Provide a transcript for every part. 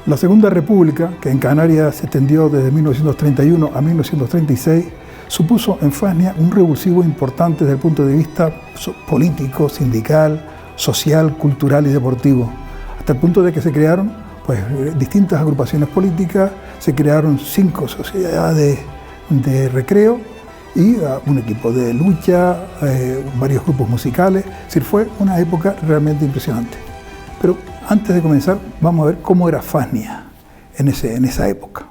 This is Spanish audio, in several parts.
La Segunda República, que en Canarias se extendió desde 1931 a 1936, supuso en Fania un revulsivo importante desde el punto de vista político, sindical, social, cultural y deportivo, hasta el punto de que se crearon distintas agrupaciones políticas, se crearon 5 sociedades de recreo y un equipo de lucha, varios grupos musicales. Es decir, fue una época realmente impresionante. Pero antes de comenzar, vamos a ver cómo era Fania en esa época.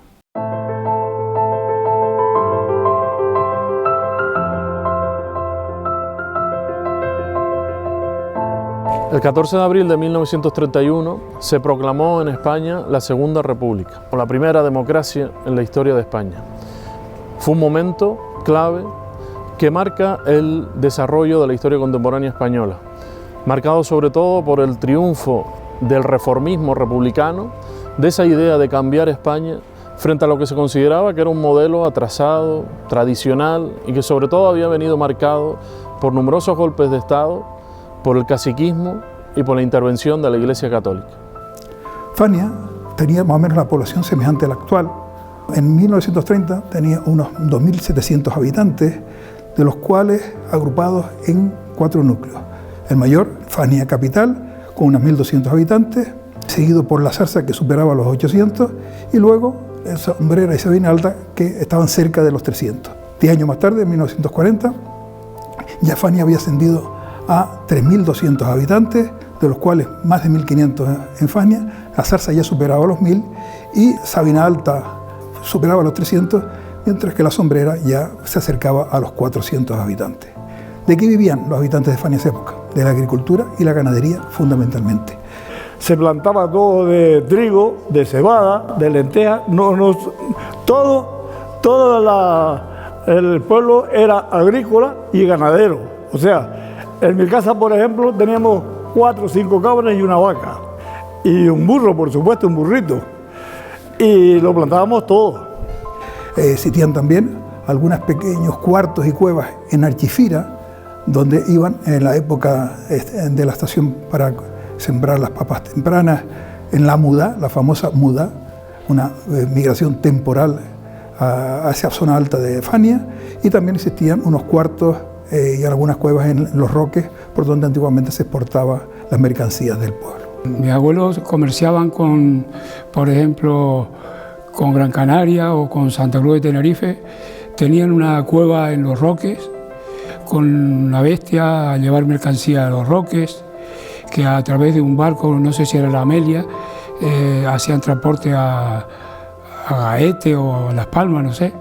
El 14 de abril de 1931 se proclamó en España la Segunda República, la primera democracia en la historia de España. Fue un momento clave que marca el desarrollo de la historia contemporánea española, marcado sobre todo por el triunfo del reformismo republicano, de esa idea de cambiar España frente a lo que se consideraba que era un modelo atrasado, tradicional y que sobre todo había venido marcado por numerosos golpes de Estado, por el caciquismo y por la intervención de la Iglesia Católica. Fania tenía más o menos la población semejante a la actual. En 1930 tenía unos 2.700 habitantes, de los cuales agrupados en 4 núcleos. El mayor, Fania capital, con unos 1.200 habitantes, seguido por La Zarza, que superaba los 800, y luego Sombrera y Sabina Alta, que estaban cerca de los 300. 10 años más tarde, en 1940, ya Fania había ascendido a 3.200 habitantes, de los cuales más de 1.500 en Fania. La Zarza ya superaba los 1.000 y Sabina Alta superaba los 300, mientras que La Sombrera ya se acercaba a los 400 habitantes. ¿De qué vivían los habitantes de Fania en esa época? De la agricultura y la ganadería fundamentalmente. Se plantaba todo de trigo, de cebada, de lentejas, el pueblo era agrícola y ganadero. O sea, en mi casa, por ejemplo, teníamos 4 o 5 cabras y una vaca. Y un burro, por supuesto, un burrito. Y lo plantábamos todo. Existían también algunos pequeños cuartos y cuevas en Archifira, donde iban en la época de la estación para sembrar las papas tempranas, en la muda, la famosa muda, una migración temporal a esa zona alta de Fania, y también existían unos cuartos y algunas cuevas en los roques por donde antiguamente se exportaban las mercancías del pueblo. Mis abuelos comerciaban con, por ejemplo, con Gran Canaria o con Santa Cruz de Tenerife. Tenían una cueva en los roques con una bestia a llevar mercancía a los roques, que a través de un barco, no sé si era la Amelia, hacían transporte a Gaete o a Las Palmas, no sé.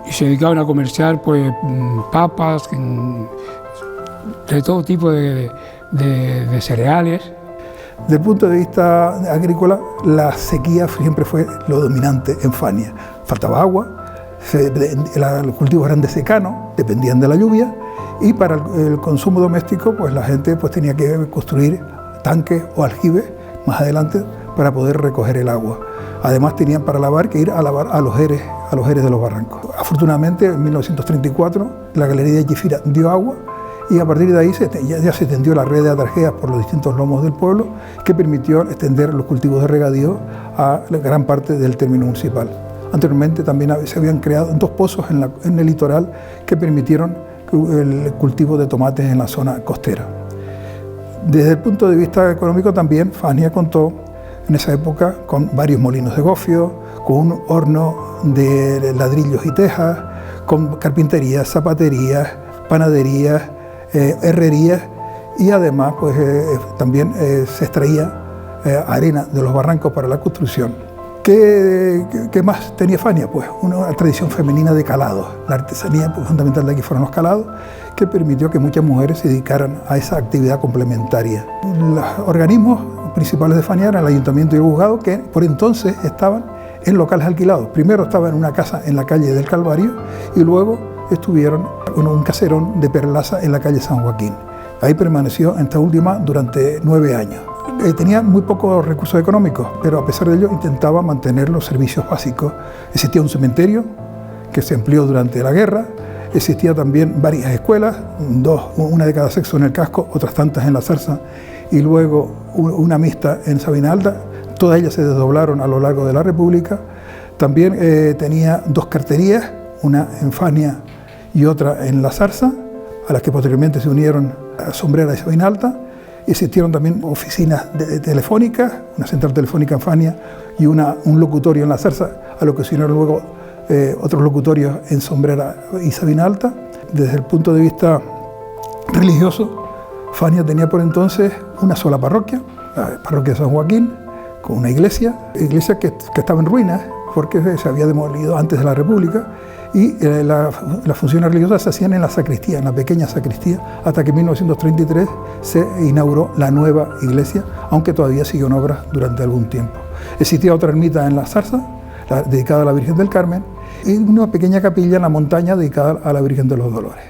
Y se dedicaban a comerciar pues papas, de todo tipo de cereales. Desde el punto de vista agrícola, la sequía siempre fue lo dominante en Fania. Faltaba agua, los cultivos eran de secano, dependían de la lluvia, y para el consumo doméstico pues la gente tenía que construir tanques o aljibes más adelante para poder recoger el agua. Además tenían para lavar que ir a lavar a los eres de los barrancos. Afortunadamente en 1934 la galería de Chifira dio agua y a partir de ahí ya se extendió la red de atarjeas por los distintos lomos del pueblo, que permitió extender los cultivos de regadío a la gran parte del término municipal. Anteriormente también se habían creado 2 pozos en el litoral que permitieron el cultivo de tomates en la zona costera. Desde el punto de vista económico también Fania contó en esa época con varios molinos de gofio, con un horno de ladrillos y tejas, con carpinterías, zapaterías, panaderías, herrerías, y además también se extraía arena de los barrancos para la construcción. ¿Qué más tenía Fania? Pues una tradición femenina de calados. La artesanía fundamental de aquí fueron los calados, que permitió que muchas mujeres se dedicaran a esa actividad complementaria. Los organismos principales de Fania eran el Ayuntamiento y el Juzgado, que por entonces estaban en locales alquilados. Primero estaba en una casa en la calle del Calvario y luego estuvieron en un caserón de Perlaza en la calle San Joaquín. Ahí permaneció esta última durante 9 años. Tenía muy pocos recursos económicos, pero a pesar de ello intentaba mantener los servicios básicos. Existía un cementerio que se amplió durante la guerra, existía también varias escuelas, una de cada sexo en el casco, otras tantas en La Zarza, y luego una mixta en Sabina Alta, todas ellas se desdoblaron a lo largo de la República. También tenía dos carterías, una en Fania y otra en La Zarza, a las que posteriormente se unieron a Sombrera y Sabinalta. Existieron también oficinas telefónicas, una central telefónica en Fania y un locutorio en La Zarza, a lo que se unieron luego otros locutorios en Sombrera y Sabinalta. Desde el punto de vista religioso, Fania tenía por entonces una sola parroquia, la parroquia de San Joaquín, con una iglesia que estaba en ruinas porque se había demolido antes de la República, y las funciones religiosas se hacían en la sacristía, en la pequeña sacristía, hasta que en 1933 se inauguró la nueva iglesia, aunque todavía siguió en obras durante algún tiempo. Existía otra ermita en La Zarza, dedicada a la Virgen del Carmen, y una pequeña capilla en la montaña dedicada a la Virgen de los Dolores.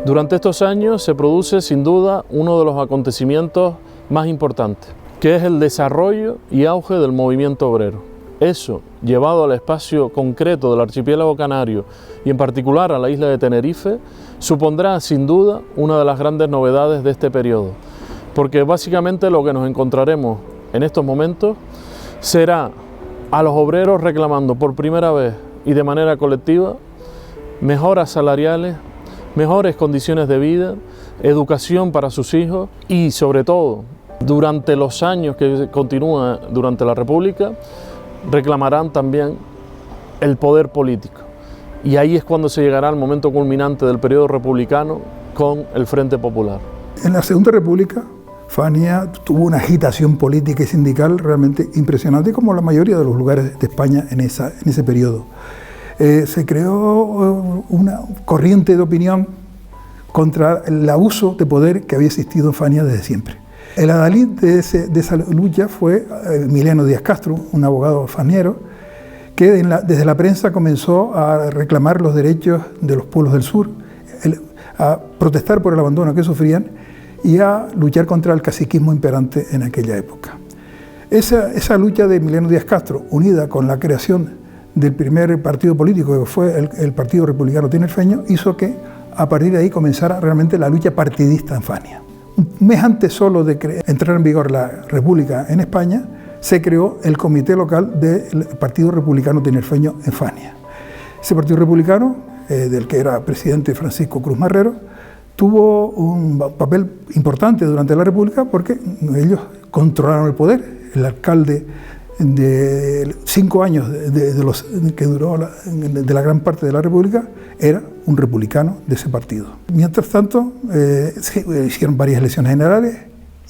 Durante estos años se produce sin duda uno de los acontecimientos más importantes, que es el desarrollo y auge del movimiento obrero. Eso, llevado al espacio concreto del archipiélago canario y en particular a la isla de Tenerife, supondrá sin duda una de las grandes novedades de este periodo, porque básicamente lo que nos encontraremos en estos momentos será a los obreros reclamando por primera vez y de manera colectiva mejoras salariales, mejores condiciones de vida, educación para sus hijos y sobre todo, durante los años que continúa durante la República, reclamarán también el poder político. Y ahí es cuando se llegará al momento culminante del periodo republicano con el Frente Popular. En la Segunda República, Fania tuvo una agitación política y sindical realmente impresionante, como la mayoría de los lugares de España en ese periodo. Se creó una corriente de opinión contra el abuso de poder que había existido en Fania desde siempre. El adalid de esa lucha fue Emiliano Díaz Castro, un abogado faniero, que desde la prensa comenzó a reclamar los derechos de los pueblos del sur, a protestar por el abandono que sufrían y a luchar contra el caciquismo imperante en aquella época. Esa lucha de Emiliano Díaz Castro, unida con la creación del primer partido político, que fue el Partido Republicano Tinerfeño, hizo que a partir de ahí comenzara realmente la lucha partidista en Fania. Un mes antes solo de entrar en vigor la República en España, se creó el comité local del Partido Republicano Tinerfeño en Fania. Ese Partido Republicano, del que era presidente Francisco Cruz Marrero, tuvo un papel importante durante la República porque ellos controlaron el poder. El alcalde de 5 años que duró de la gran parte de la República era un republicano de ese partido. Mientras tanto, se hicieron varias elecciones generales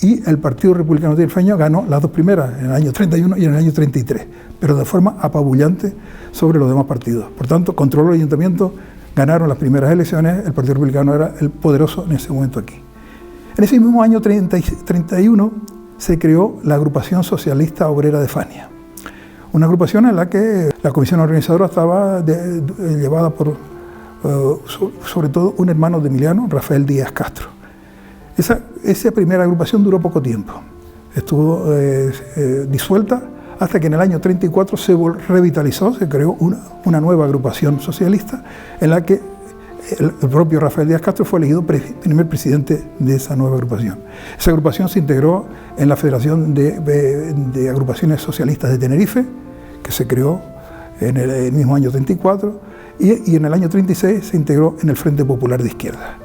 y el Partido Republicano Tinerfeño ganó las dos primeras, en el año 31 y en el año 33, pero de forma apabullante sobre los demás partidos. Por tanto, controló el ayuntamiento, ganaron las primeras elecciones, el Partido Republicano era el poderoso en ese momento aquí. En ese mismo año 31 se creó la Agrupación Socialista Obrera de Fania, una agrupación en la que la comisión organizadora estaba llevada por, sobre todo, un hermano de Emiliano, Rafael Díaz Castro. Esa primera agrupación duró poco tiempo, estuvo disuelta hasta que en el año 34 se revitalizó, se creó una nueva agrupación socialista en la que el propio Rafael Díaz Castro fue elegido primer presidente de esa nueva agrupación. Esa agrupación se integró en la Federación de Agrupaciones Socialistas de Tenerife, que se creó en el mismo año 34, y en el año 36 se integró en el Frente Popular de Izquierda.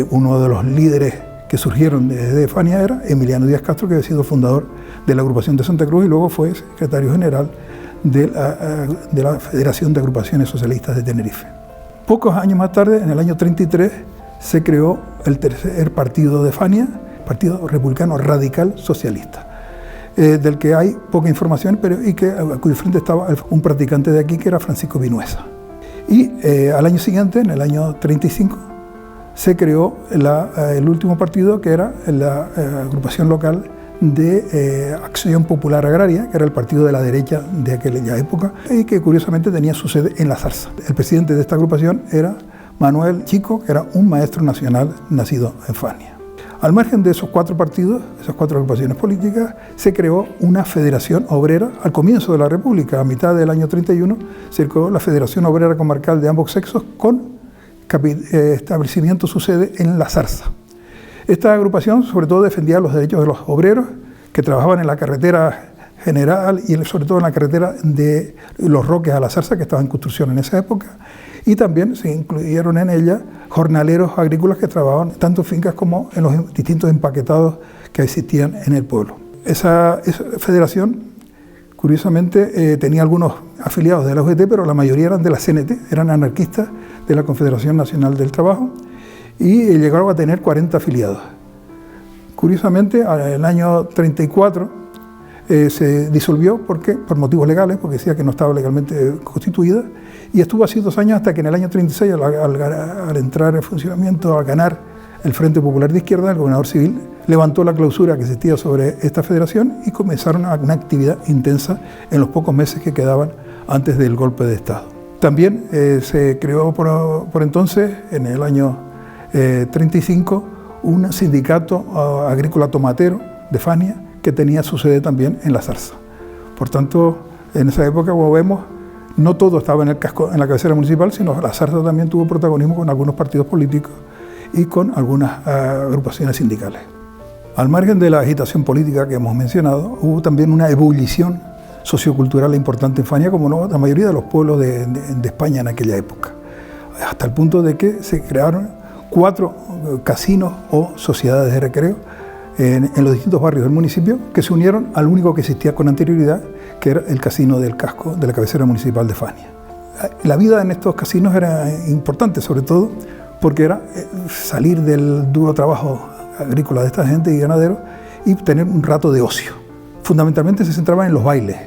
Uno de los líderes que surgieron desde Fania era Emiliano Díaz Castro, que había sido fundador de la agrupación de Santa Cruz y luego fue secretario general de la Federación de Agrupaciones Socialistas de Tenerife. Pocos años más tarde, en el año 33, se creó el tercer partido de Fania, Partido Republicano Radical Socialista, del que hay poca información, pero a cuyo frente estaba un practicante de aquí que era Francisco Vinuesa. Y al año siguiente, en el año 35, se creó el último partido, que era la agrupación local de Acción Popular Agraria, que era el partido de la derecha de aquella época y que curiosamente tenía su sede en La Zarza. El presidente de esta agrupación era Manuel Chico, que era un maestro nacional nacido en Fania. Al margen de esos 4 partidos, esas 4 agrupaciones políticas, se creó una federación obrera al comienzo de la República. A mitad del año 31 se creó la Federación Obrera Comarcal de ambos sexos con establecimiento su sede en La Zarza. Esta agrupación sobre todo defendía los derechos de los obreros que trabajaban en la carretera general y sobre todo en la carretera de Los Roques a la Zarza, que estaba en construcción en esa época, y también se incluyeron en ella jornaleros agrícolas que trabajaban tanto en fincas como en los distintos empaquetados que existían en el pueblo. Esa federación, curiosamente, tenía algunos afiliados de la UGT, pero la mayoría eran de la CNT, eran anarquistas de la Confederación Nacional del Trabajo, y llegaron a tener 40 afiliados. Curiosamente, en el año 34, se disolvió por motivos legales, porque decía que no estaba legalmente constituida, y estuvo así 2 años hasta que en el año 36, al entrar en funcionamiento, al ganar el Frente Popular de Izquierda, el gobernador civil levantó la clausura que existía sobre esta federación y comenzaron una actividad intensa en los pocos meses que quedaban antes del golpe de Estado. También se creó por entonces, en el año 35, un sindicato agrícola tomatero de Fania, que tenía su sede también en la Zarza. Por tanto, en esa época, como vemos, no todo estaba en el casco, en la cabecera municipal, sino la Zarza también tuvo protagonismo con algunos partidos políticos y con algunas agrupaciones sindicales. Al margen de la agitación política que hemos mencionado, hubo también una ebullición sociocultural importante en Fania, como no, la mayoría de los pueblos de España en aquella época, hasta el punto de que se crearon 4 casinos o sociedades de recreo en los distintos barrios del municipio, que se unieron al único que existía con anterioridad, que era el casino del casco de la cabecera municipal de Fania. La vida en estos casinos era importante, sobre todo porque era salir del duro trabajo agrícola de esta gente y ganadero y tener un rato de ocio. Fundamentalmente se centraban en los bailes.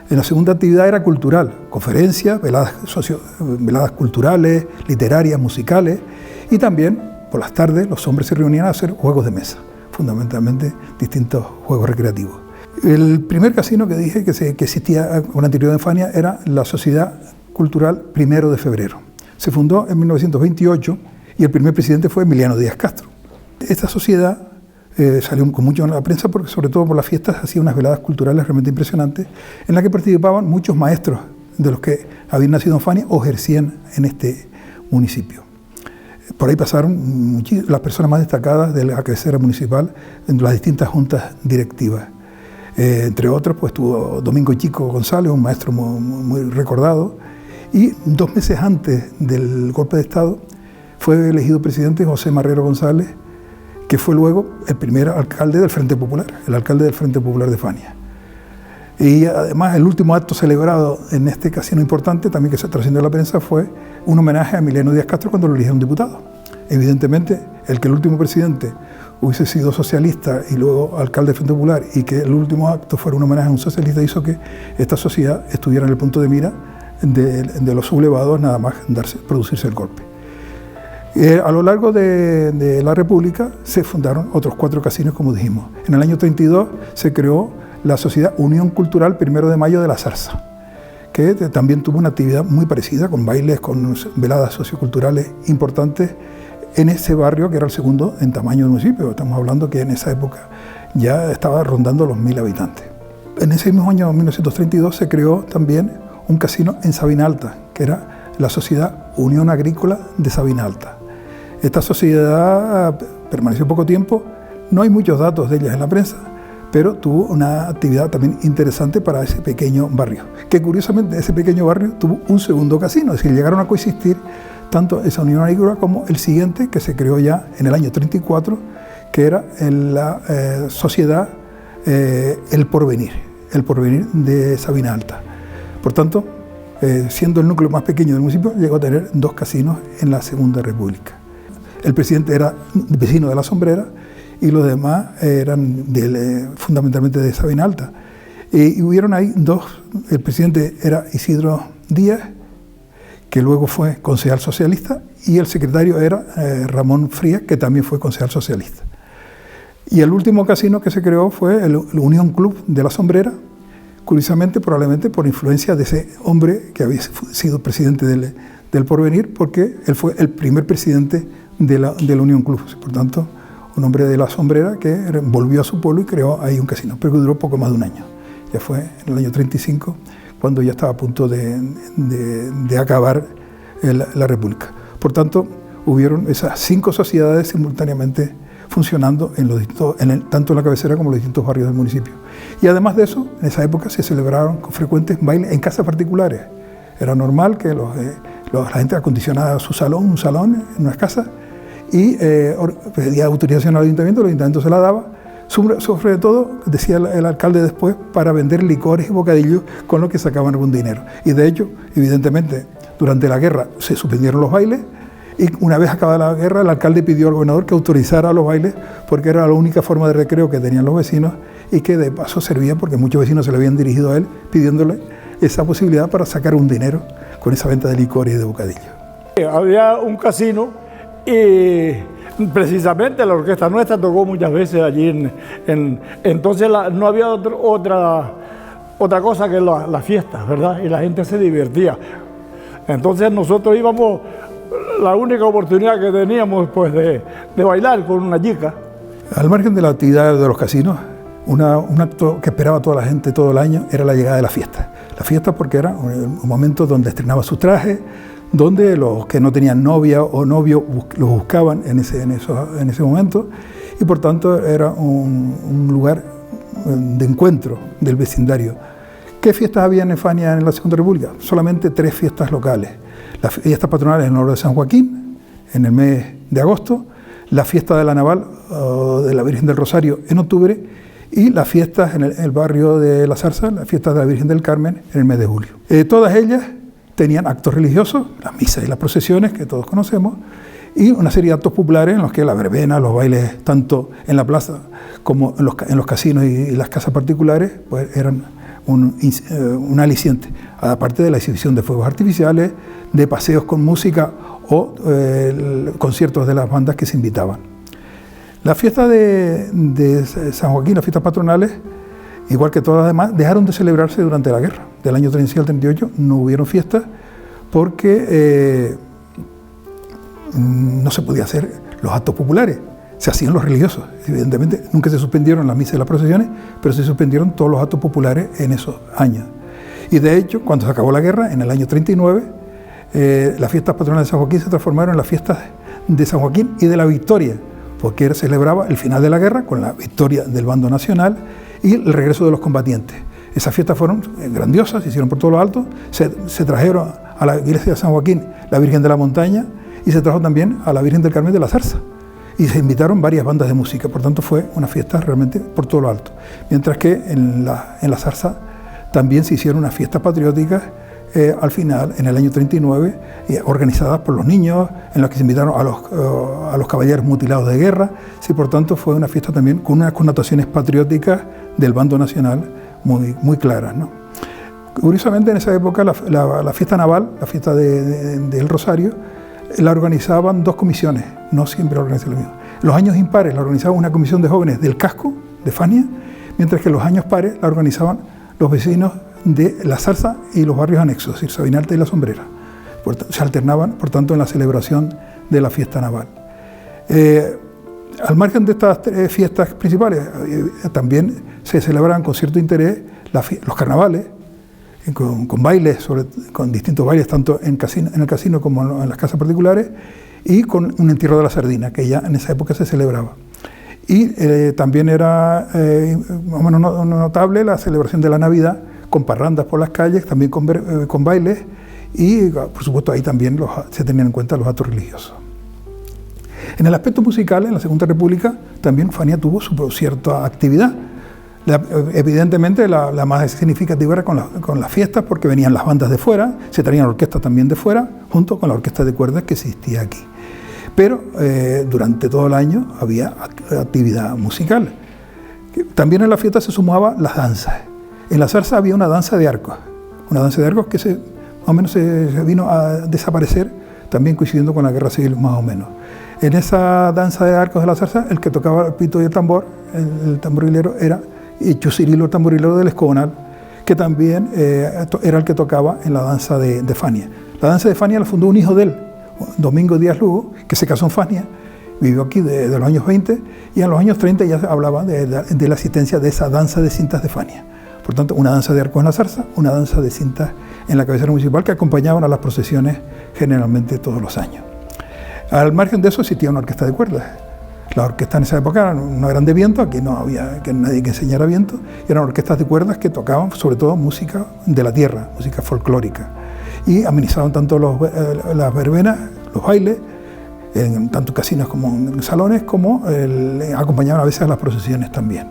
En la segunda actividad era cultural, conferencias, veladas culturales, literarias, musicales, y también por las tardes los hombres se reunían a hacer juegos de mesa, fundamentalmente distintos juegos recreativos. El primer casino que dije que existía con anterioridad en Fania era la Sociedad Cultural 1 de Febrero. Se fundó en 1928 y el primer presidente fue Emiliano Díaz Castro. Esta sociedad salió con mucho en la prensa porque sobre todo por las fiestas hacía unas veladas culturales realmente impresionantes en las que participaban muchos maestros de los que habían nacido en Fania o ejercían en este municipio. Por ahí pasaron las personas más destacadas de la cabecera municipal en las distintas juntas directivas. Entre otros, pues estuvo Domingo Chico González, un maestro muy recordado, y 2 meses antes del golpe de Estado fue elegido presidente José Marrero González, que fue luego el primer alcalde del Frente Popular, el alcalde del Frente Popular de Fania. Y además el último acto celebrado en este casino importante, también que se trascendió en la prensa, fue un homenaje a Emiliano Díaz Castro cuando lo eligieron diputado. Evidentemente, el que el último presidente hubiese sido socialista y luego alcalde del Frente Popular y que el último acto fuera un homenaje a un socialista hizo que esta sociedad estuviera en el punto de mira de los sublevados nada más producirse el golpe. A lo largo de la República se fundaron otros 4 casinos, como dijimos. En el año 32 se creó la Sociedad Unión Cultural 1 de Mayo de la Zarza, que también tuvo una actividad muy parecida, con bailes, con veladas socioculturales importantes en ese barrio que era el segundo en tamaño del municipio. Estamos hablando que en esa época ya estaba rondando los 1000 habitantes. En ese mismo año, 1932, se creó también un casino en Sabina Alta, que era la Sociedad Unión Agrícola de Sabina Alta. Esta sociedad permaneció poco tiempo, no hay muchos datos de ellas en la prensa, pero tuvo una actividad también interesante para ese pequeño barrio, que curiosamente ese pequeño barrio tuvo un segundo casino, es decir, llegaron a coexistir tanto esa Unión Agrícola como el siguiente, que se creó ya en el año 34, que era la Sociedad El Porvenir de Sabina Alta. Por tanto, siendo el núcleo más pequeño del municipio, llegó a tener 2 casinos en la Segunda República. El presidente era vecino de La Sombrera y los demás eran fundamentalmente de Sabina Alta. Y hubieron ahí 2, el presidente era Isidro Díaz, que luego fue concejal socialista, y el secretario era Ramón Frías, que también fue concejal socialista. Y el último casino que se creó fue el Unión Club de La Sombrera, curiosamente, probablemente por influencia de ese hombre que había sido presidente del Porvenir, porque él fue el primer presidente de la Unión Club. Por tanto, un hombre de La Sombrera que volvió a su pueblo y creó ahí un casino, pero que duró poco más de un año. Ya fue en el año 35, cuando ya estaba a punto de acabar la República. Por tanto, hubieron esas 5 sociedades simultáneamente funcionando tanto en la cabecera como en los distintos barrios del municipio. Y además de eso, en esa época se celebraron con frecuentes bailes en casas particulares. Era normal que la gente acondicionara un salón en unas casas, y pedía autorización al ayuntamiento, el ayuntamiento se la daba, sobre todo, decía el alcalde después, para vender licores y bocadillos con lo que sacaban algún dinero. Y de hecho, evidentemente, durante la guerra se suspendieron los bailes, y una vez acabada la guerra, el alcalde pidió al gobernador que autorizara los bailes, porque era la única forma de recreo que tenían los vecinos, y que de paso servía porque muchos vecinos se le habían dirigido a él pidiéndole esa posibilidad para sacar un dinero con esa venta de licores y de bocadillos. Había un casino y precisamente la orquesta nuestra tocó muchas veces allí. Entonces no había otra cosa que las fiestas, ¿verdad? Y la gente se divertía. Entonces nosotros íbamos, la única oportunidad que teníamos pues de bailar con una chica. Al margen de la actividad de los casinos, un acto que esperaba toda la gente todo el año era la llegada de la fiesta. La fiesta porque era un momento donde estrenaban sus trajes, donde los que no tenían novia o novio los buscaban en ese momento, y por tanto era un lugar de encuentro del vecindario. ¿Qué fiestas había en Fania en la Segunda República? Solamente 3 fiestas locales. Las fiestas patronales en honor de San Joaquín, en el mes de agosto, la fiesta de la Naval de la Virgen del Rosario en octubre, y las fiestas en el barrio de La Zarza, las fiestas de la Virgen del Carmen en el mes de julio. Todas ellas tenían actos religiosos, las misas y las procesiones que todos conocemos, y una serie de actos populares en los que la verbena, los bailes tanto en la plaza como en los casinos y las casas particulares, pues eran un aliciente, aparte de la exhibición de fuegos artificiales, de paseos con música o conciertos de las bandas que se invitaban. Las fiestas de San Joaquín, las fiestas patronales, igual que todas las demás, dejaron de celebrarse durante la guerra. Del año 36 al 38 no hubieron fiestas porque no se podía hacer los actos populares, se hacían los religiosos. Evidentemente nunca se suspendieron las misas y las procesiones, pero se suspendieron todos los actos populares en esos años. Y de hecho, cuando se acabó la guerra, en el año 39, las fiestas patronales de San Joaquín se transformaron en las fiestas de San Joaquín y de la Victoria, porque celebraba el final de la guerra con la victoria del bando nacional y el regreso de los combatientes. Esas fiestas fueron grandiosas, se hicieron por todo lo alto, se trajeron a la iglesia de San Joaquín la Virgen de la Montaña y se trajo también a la Virgen del Carmen de la Zarza. Y se invitaron varias bandas de música, por tanto fue una fiesta realmente por todo lo alto. Mientras que en la Zarza también se hicieron unas fiestas patrióticas al final, en el año 39, organizadas por los niños, en las que se invitaron a los caballeros mutilados de guerra. Sí, por tanto, fue una fiesta también con unas connotaciones patrióticas del bando nacional muy claras, ¿no? Curiosamente, en esa época, la fiesta naval, la fiesta del Rosario, la organizaban 2 comisiones, no siempre la organizaban lo mismo. Los años impares la organizaba una comisión de jóvenes del casco, de Fania, mientras que los años pares la organizaban los vecinos de La Zarza y los barrios anexos, es decir, Sabinalta y La Sombrera. Se alternaban, por tanto, en la celebración de la fiesta naval. Al margen de estas 3 fiestas principales, también se celebraban con cierto interés los carnavales, con bailes, con distintos bailes, tanto en el casino como en las casas particulares, y con un entierro de la sardina, que ya en esa época se celebraba. Y también era más o menos notable la celebración de la Navidad, con parrandas por las calles, también con bailes, y por supuesto ahí también se tenían en cuenta los actos religiosos. En el aspecto musical, en la Segunda República, también Fania tuvo su cierta actividad. Evidentemente la más significativa era con las fiestas, porque venían las bandas de fuera, se traían orquestas también de fuera, junto con la orquesta de cuerdas que existía aquí. Pero durante todo el año había actividad musical. También en la fiesta se sumaban las danzas. En La Zarza había una danza de arcos que más o menos se vino a desaparecer, también coincidiendo con la Guerra Civil más o menos. En esa danza de arcos de La Zarza, el que tocaba el pito y el tambor, el tamborilero, era Chusirilo, el tamborilero del Escogonal, que también era el que tocaba en la danza de Fania. La danza de Fania la fundó un hijo de él, Domingo Díaz Lugo, que se casó en Fania, vivió aquí desde los años 20, y en los años 30 ya se hablaba de la existencia de esa danza de cintas de Fania. Por tanto, una danza de arcos en La Zarza, una danza de cintas en la cabecera municipal, que acompañaban a las procesiones generalmente todos los años. Al margen de eso existía una orquesta de cuerdas. Las orquestas en esa época no eran de viento, aquí no había nadie que enseñara viento, eran orquestas de cuerdas que tocaban sobre todo música de la tierra, música folclórica, y amenizaban tanto las verbenas, los bailes, en tanto casinos como en salones, como acompañaban a veces a las procesiones también.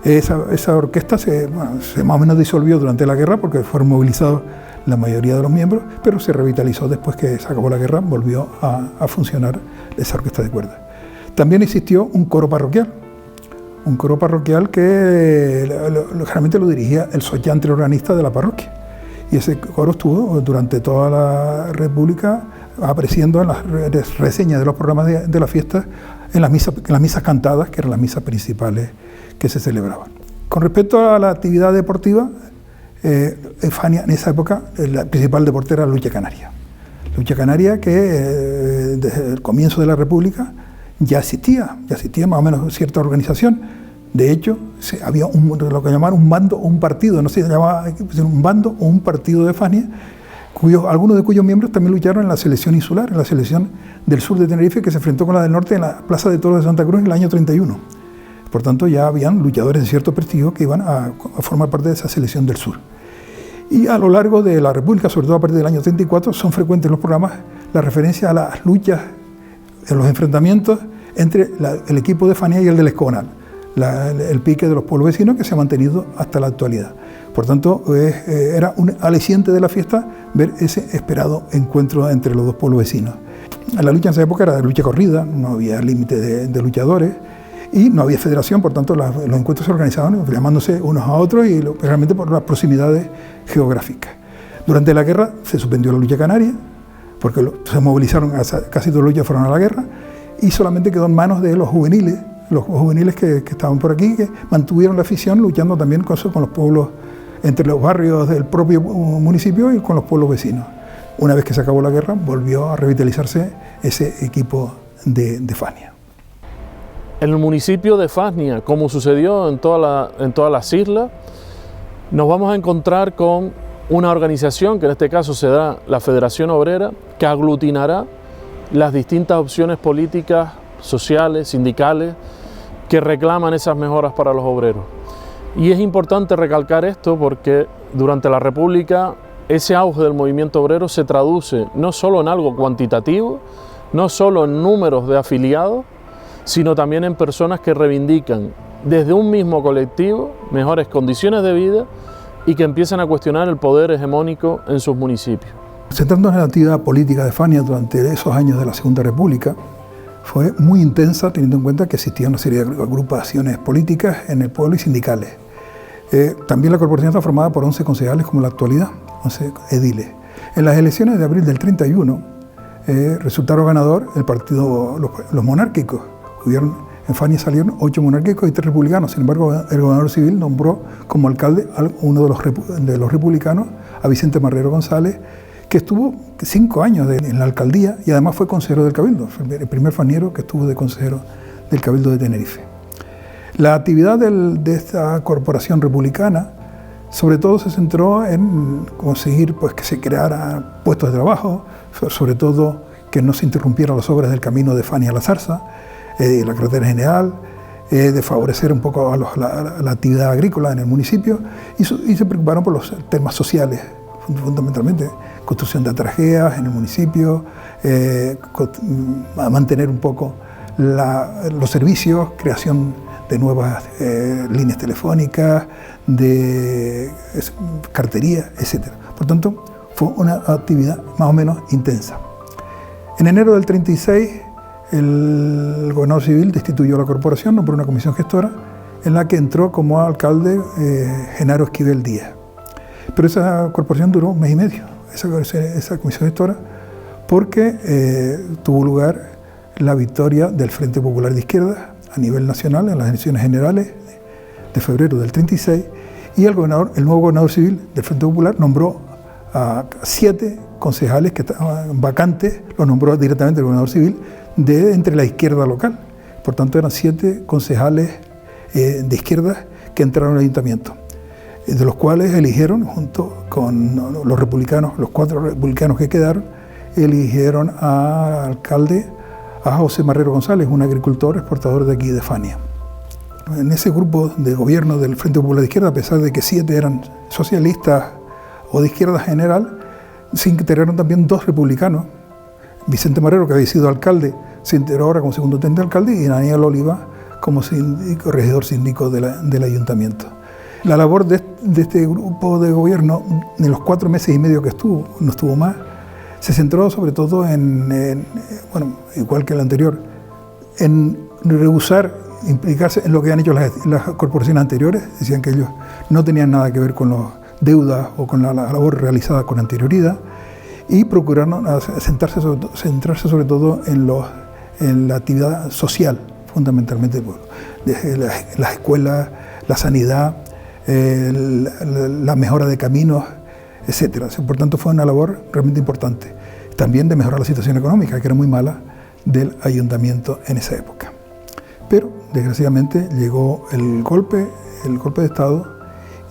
Esa orquesta se más o menos disolvió durante la guerra porque fueron movilizados la mayoría de los miembros, pero se revitalizó después que se acabó la guerra, volvió a funcionar esa orquesta de cuerdas. También existió un coro parroquial que generalmente lo dirigía el sollante organista de la parroquia. Y ese coro estuvo durante toda la República apareciendo en las reseñas de los programas de la fiesta, en las misas cantadas, que eran las misas principales que se celebraban. Con respecto a la actividad deportiva, en Fania en esa época la principal deporte era la lucha canaria. Lucha canaria que desde el comienzo de la República ya existía más o menos cierta organización. De hecho, había lo que llamaban un bando o un partido, no sé, se llamaba un bando o un partido de Fania, algunos de cuyos miembros también lucharon en la selección insular, en la selección del sur de Tenerife, que se enfrentó con la del norte en la Plaza de Toros de Santa Cruz en el año 31. Por tanto, ya habían luchadores de cierto prestigio que iban a formar parte de esa selección del sur. Y a lo largo de la República, sobre todo a partir del año 34, son frecuentes en los programas las referencias a las luchas, en los enfrentamientos entre el equipo de Fania y el del Escobanal, el pique de los pueblos vecinos que se ha mantenido hasta la actualidad. Por tanto, era un aliciente de la fiesta ver ese esperado encuentro entre los dos pueblos vecinos. La lucha en esa época era de lucha corrida, no había límite de luchadores y no había federación, por tanto los encuentros se organizaban llamándose unos a otros y realmente por las proximidades geográficas. Durante la guerra se suspendió la lucha canaria, porque se movilizaron, casi todos los luchas fueron a la guerra, y solamente quedó en manos de los juveniles que estaban por aquí, que mantuvieron la afición luchando también con los pueblos, entre los barrios del propio municipio y con los pueblos vecinos. Una vez que se acabó la guerra, volvió a revitalizarse ese equipo de Fania. En el municipio de Fania, como sucedió en todas las islas, nos vamos a encontrar con una organización, que en este caso será la Federación Obrera, que aglutinará las distintas opciones políticas, sociales, sindicales, que reclaman esas mejoras para los obreros. Y es importante recalcar esto porque durante la República ese auge del movimiento obrero se traduce no solo en algo cuantitativo, no solo en números de afiliados, sino también en personas que reivindican desde un mismo colectivo mejores condiciones de vida y que empiezan a cuestionar el poder hegemónico en sus municipios. Centrándonos en la actividad política de Fania durante esos años de la Segunda República, fue muy intensa teniendo en cuenta que existía una serie de agrupaciones políticas en el pueblo y sindicales. También la corporación está formada por 11 concejales como en la actualidad, 11 ediles. En las elecciones de abril del 31 resultaron ganador el partido, los monárquicos. En Fania salieron 8 monárquicos y 3 republicanos. Sin embargo, el gobernador civil nombró como alcalde a uno de los republicanos, a Vicente Marrero González, que estuvo 5 años en la alcaldía y además fue consejero del Cabildo, el primer faniero que estuvo de consejero del Cabildo de Tenerife. La actividad de esta corporación republicana sobre todo se centró en conseguir que se crearan puestos de trabajo, sobre todo que no se interrumpieran las obras del camino de Fania a la Zarza, la carretera general, de favorecer un poco la actividad agrícola en el municipio y se preocuparon por los temas sociales, fundamentalmente construcción de atrajeas en el municipio, mantener un poco los servicios, creación de nuevas líneas telefónicas, de cartería, etc. Por tanto, fue una actividad más o menos intensa. En enero del 36, el gobernador civil destituyó la corporación, nombró una comisión gestora, en la que entró como alcalde Genaro Esquivel Díaz. Pero esa corporación duró un mes y medio, esa comisión gestora, porque tuvo lugar la victoria del Frente Popular de Izquierda a nivel nacional en las elecciones generales de febrero del 36, y el nuevo gobernador civil del Frente Popular nombró a 7 concejales que estaban vacantes, los nombró directamente el gobernador civil entre la izquierda local. Por tanto, eran 7 concejales de izquierda que entraron al ayuntamiento, de los cuales eligieron, junto con los republicanos, los 4 republicanos que quedaron, eligieron al alcalde a José Marrero González, un agricultor exportador de aquí de Fania. En ese grupo de gobierno del Frente Popular de Izquierda, a pesar de que 7 eran socialistas o de izquierda general, se integraron también 2 republicanos. Vicente Marrero, que había sido alcalde, se integró ahora como segundo teniente alcalde, y Daniel Oliva como regidor síndico del ayuntamiento. La labor de este grupo de gobierno, en los 4 meses y medio que estuvo, no estuvo más, se centró sobre todo bueno, igual que el anterior, en rehusar implicarse en lo que han hecho las corporaciones anteriores. Decían que ellos no tenían nada que ver con las deudas o con la labor realizada con anterioridad, y procuraron centrarse sobre todo en la actividad social, fundamentalmente las escuelas, la sanidad, la mejora de caminos, etc. Por tanto, fue una labor realmente importante. También de mejorar la situación económica, que era muy mala, del ayuntamiento en esa época. Pero, desgraciadamente, llegó el golpe de Estado,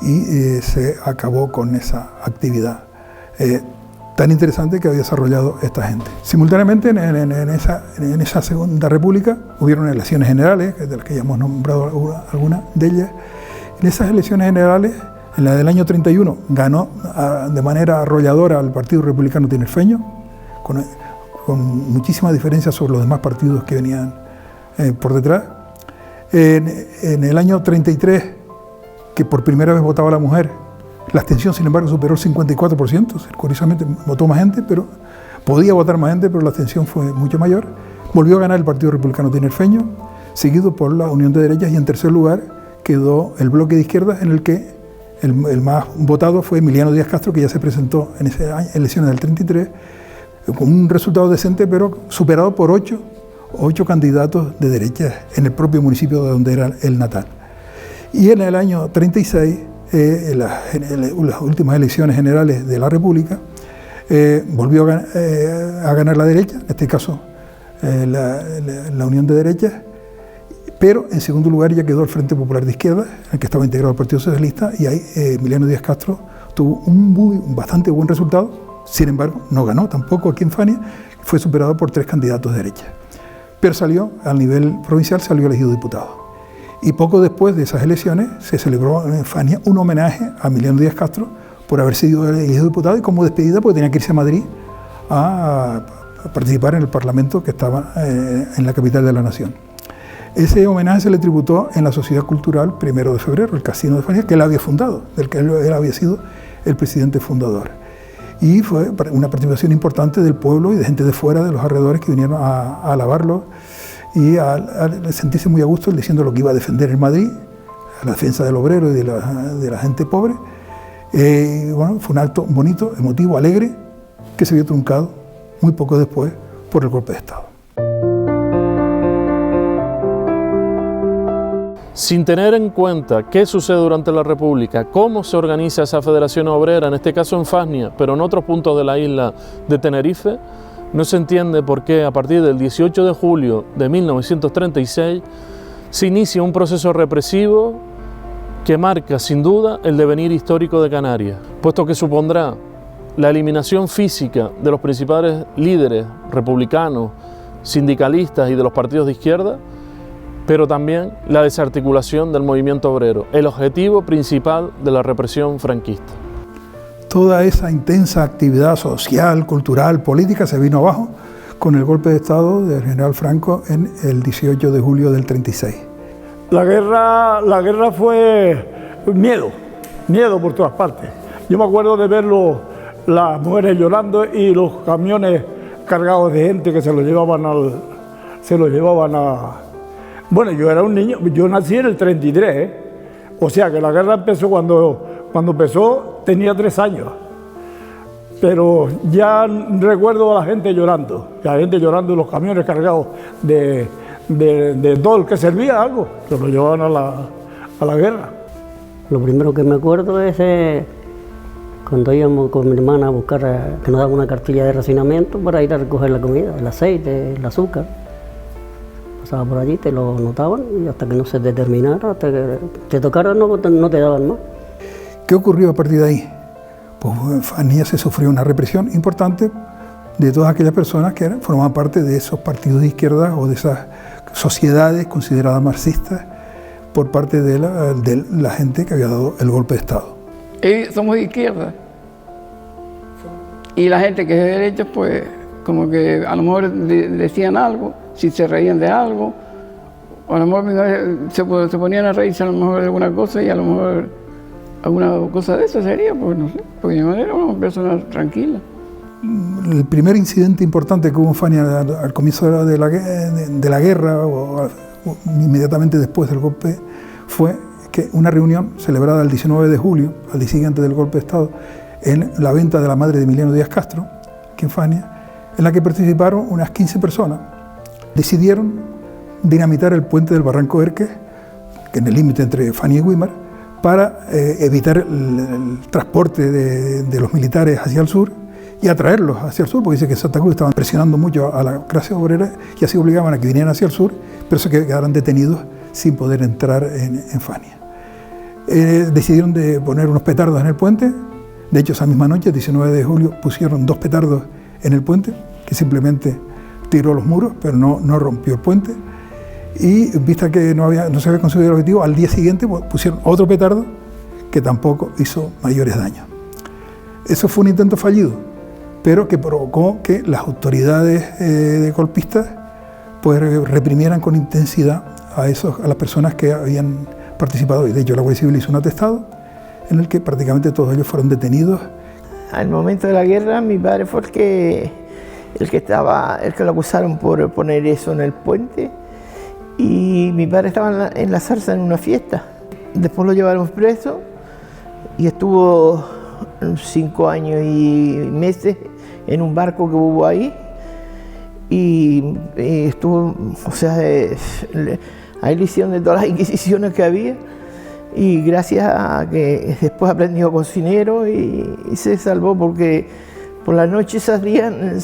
y se acabó con esa actividad tan interesante que había desarrollado esta gente. Simultáneamente, en esa Segunda República, hubieron elecciones generales, de las que ya hemos nombrado algunas de ellas. En esas elecciones generales, en la del año 31, ganó de manera arrolladora al Partido Republicano Tinerfeño, con muchísima diferencia sobre los demás partidos que venían por detrás. En el año 33, que por primera vez votaba la mujer, la abstención, sin embargo, superó el 54%, curiosamente votó más gente, pero podía votar más gente, pero la abstención fue mucho mayor. Volvió a ganar el Partido Republicano Tinerfeño, seguido por la Unión de Derechas, y en tercer lugar quedó el bloque de izquierdas, en el que el más votado fue Emiliano Díaz Castro, que ya se presentó en esas elecciones del 33, con un resultado decente, pero superado por 8 candidatos de derechas en el propio municipio de donde era el natal. Y en el año 36, en las últimas elecciones generales de la República, volvió a ganar la derecha, en este caso la Unión de Derechas, pero en segundo lugar ya quedó el Frente Popular de Izquierda, en el que estaba integrado el Partido Socialista, y ahí Emiliano Díaz Castro tuvo un bastante buen resultado. Sin embargo, no ganó tampoco aquí en Fania, fue superado por 3 candidatos de derecha. Pero salió, al nivel provincial, salió elegido diputado. Y poco después de esas elecciones se celebró en Fania un homenaje a Emiliano Díaz Castro por haber sido elegido diputado, y como despedida porque tenía que irse a Madrid a participar en el Parlamento que estaba en la capital de la nación. Ese homenaje se le tributó en la Sociedad Cultural 1 de febrero, el Casino de Fania, que él había fundado, del que él había sido el presidente fundador. Y fue una participación importante del pueblo y de gente de fuera, de los alrededores, que vinieron a alabarlo y a sentirse muy a gusto diciendo lo que iba a defender en Madrid, a la defensa del obrero y de la gente pobre. Bueno, fue un acto bonito, emotivo, alegre, que se vio truncado muy poco después por el golpe de Estado. Sin tener en cuenta qué sucede durante la República, cómo se organiza esa federación obrera, en este caso en Fania, pero en otros puntos de la isla de Tenerife, no se entiende por qué a partir del 18 de julio de 1936 se inicia un proceso represivo que marca sin duda el devenir histórico de Canarias, puesto que supondrá la eliminación física de los principales líderes republicanos, sindicalistas y de los partidos de izquierda, pero también la desarticulación del movimiento obrero, el objetivo principal de la represión franquista. Toda esa intensa actividad social, cultural, política se vino abajo con el golpe de Estado del general Franco en el 18 de julio del 36. La guerra fue miedo por todas partes. Yo me acuerdo de ver las mujeres llorando y los camiones cargados de gente que se los llevaban a... Bueno, yo era un niño, yo nací en el 33, o sea que la guerra empezó cuando empezó tenía 3 años. Pero ya recuerdo a la gente llorando en los camiones cargados de todo el que servía algo, que lo llevaban a la guerra. Lo primero que me acuerdo es cuando íbamos con mi hermana a buscar, que nos daban una cartilla de racionamiento para ir a recoger la comida, el aceite, el azúcar. Pasaba por allí, te lo notaban y hasta que no se determinara, hasta que te tocara no te daban más. ¿Qué ocurrió a partir de ahí? Pues en Fania se sufrió una represión importante de todas aquellas personas que formaban parte de esos partidos de izquierda o de esas sociedades consideradas marxistas por parte de la gente que había dado el golpe de Estado. Somos de izquierda y la gente que es de derecha, pues como que a lo mejor decían algo, si se reían de algo, o a lo mejor se ponían a reírse a lo mejor de alguna cosa y a lo mejor alguna cosa de eso sería, pues no sé, porque yo era una persona tranquila. El primer incidente importante que hubo en Fania al comienzo de la guerra o inmediatamente después del golpe fue que una reunión celebrada el 19 de julio, al día siguiente del golpe de Estado, en la venta de la madre de Emiliano Díaz Castro, aquí en Fania, en la que participaron unas 15 personas, decidieron dinamitar el puente del Barranco Erque, que en el límite entre Fania y Güímar, para evitar el transporte de los militares hacia el sur y atraerlos hacia el sur, porque dice que en Santa Cruz estaban presionando mucho a la clase obrera y así obligaban a que vinieran hacia el sur, pero se quedaran detenidos sin poder entrar en Fania. Decidieron de poner unos petardos en el puente. De hecho, esa misma noche, el 19 de julio, pusieron 2 petardos en el puente, que simplemente tiró los muros, pero no rompió el puente. Y vista que no se había conseguido el objetivo, al día siguiente pusieron otro petardo que tampoco hizo mayores daños. Eso fue un intento fallido, pero que provocó que las autoridades golpistas pues reprimieran con intensidad a las personas que habían participado. Y de hecho la Guardia Civil hizo un atestado en el que prácticamente todos ellos fueron detenidos. Al momento de la guerra, mi padre fue el que lo acusaron por poner eso en el puente, y mi padre estaba en la zarza en una fiesta. Después lo llevaron preso y estuvo 5 años y meses en un barco que hubo ahí, y estuvo, o sea, ahí le hicieron de todas las inquisiciones que había, y gracias a que después aprendió cocinero y se salvó, porque por la noche salían,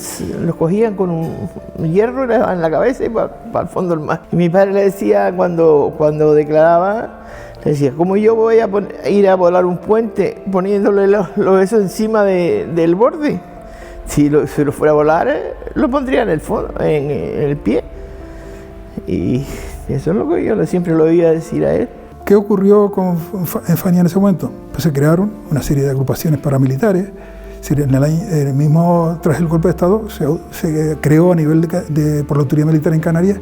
los cogían con un hierro en la cabeza y para el fondo del mar. Y mi padre le decía, cuando declaraba, le decía, ¿cómo yo voy a ir a volar un puente poniéndole eso encima del borde? Si lo fuera a volar, lo pondría en el fondo, en el pie. Y eso es lo que yo siempre lo oía decir a él. ¿Qué ocurrió en Fania en ese momento? Pues se crearon una serie de agrupaciones paramilitares. Tras el golpe de Estado se creó a nivel por la autoridad militar en Canarias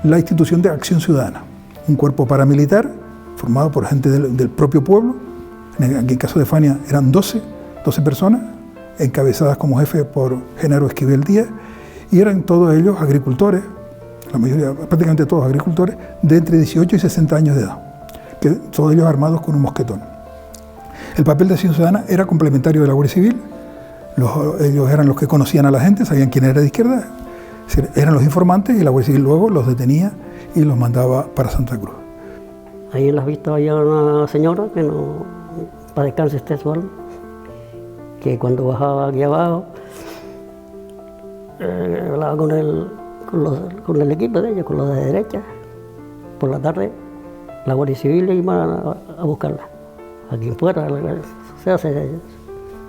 la institución de Acción Ciudadana, un cuerpo paramilitar formado por gente del propio pueblo. En el caso de Fania eran 12 personas, encabezadas como jefe por Genaro Esquivel Díaz, y eran todos ellos agricultores, la mayoría, prácticamente todos agricultores, de entre 18 y 60 años de edad, que todos ellos armados con un mosquetón. El papel de Acción Ciudadana era complementario de la Guardia Civil. Ellos eran los que conocían a la gente, sabían quién era de izquierda, eran los informantes, y la Guardia Civil luego los detenía y los mandaba para Santa Cruz. Ahí en las vistas había una señora que no, para descanse esté su alma, que cuando bajaba aquí abajo, hablaba con el equipo de ella, con los de derecha. Por la tarde, la Guardia Civil iba a buscarla, a quien fuera. O sea,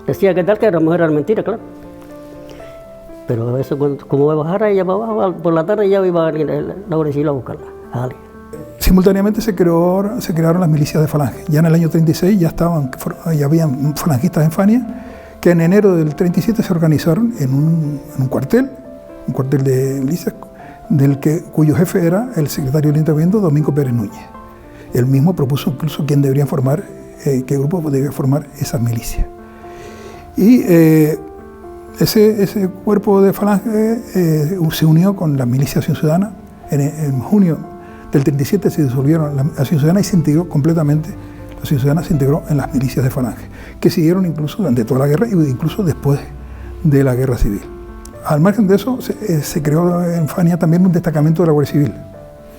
decía que tal, que a lo mejor era mentira, claro. Pero eso, como bajara ella para abajo, por la tarde ya iba a venir la Guardia Civil a buscarla, a alguien. Simultáneamente se crearon las milicias de Falange. Ya en el año 36 ya habían falangistas en Fania, que en enero del 37 se organizaron en un cuartel de milicias, cuyo jefe era el secretario del Ayuntamiento, Domingo Pérez Núñez. Él mismo propuso incluso qué grupo debía formar esas milicias. Y ese cuerpo de Falange se unió con la milicia Acción Ciudadana. En junio del 37 se disolvieron la Acción Ciudadana y se integró completamente. La Acción Ciudadana se integró en las milicias de Falange, que siguieron incluso durante toda la guerra e incluso después de la guerra civil. Al margen de eso, se creó en Fania también un destacamento de la Guardia Civil.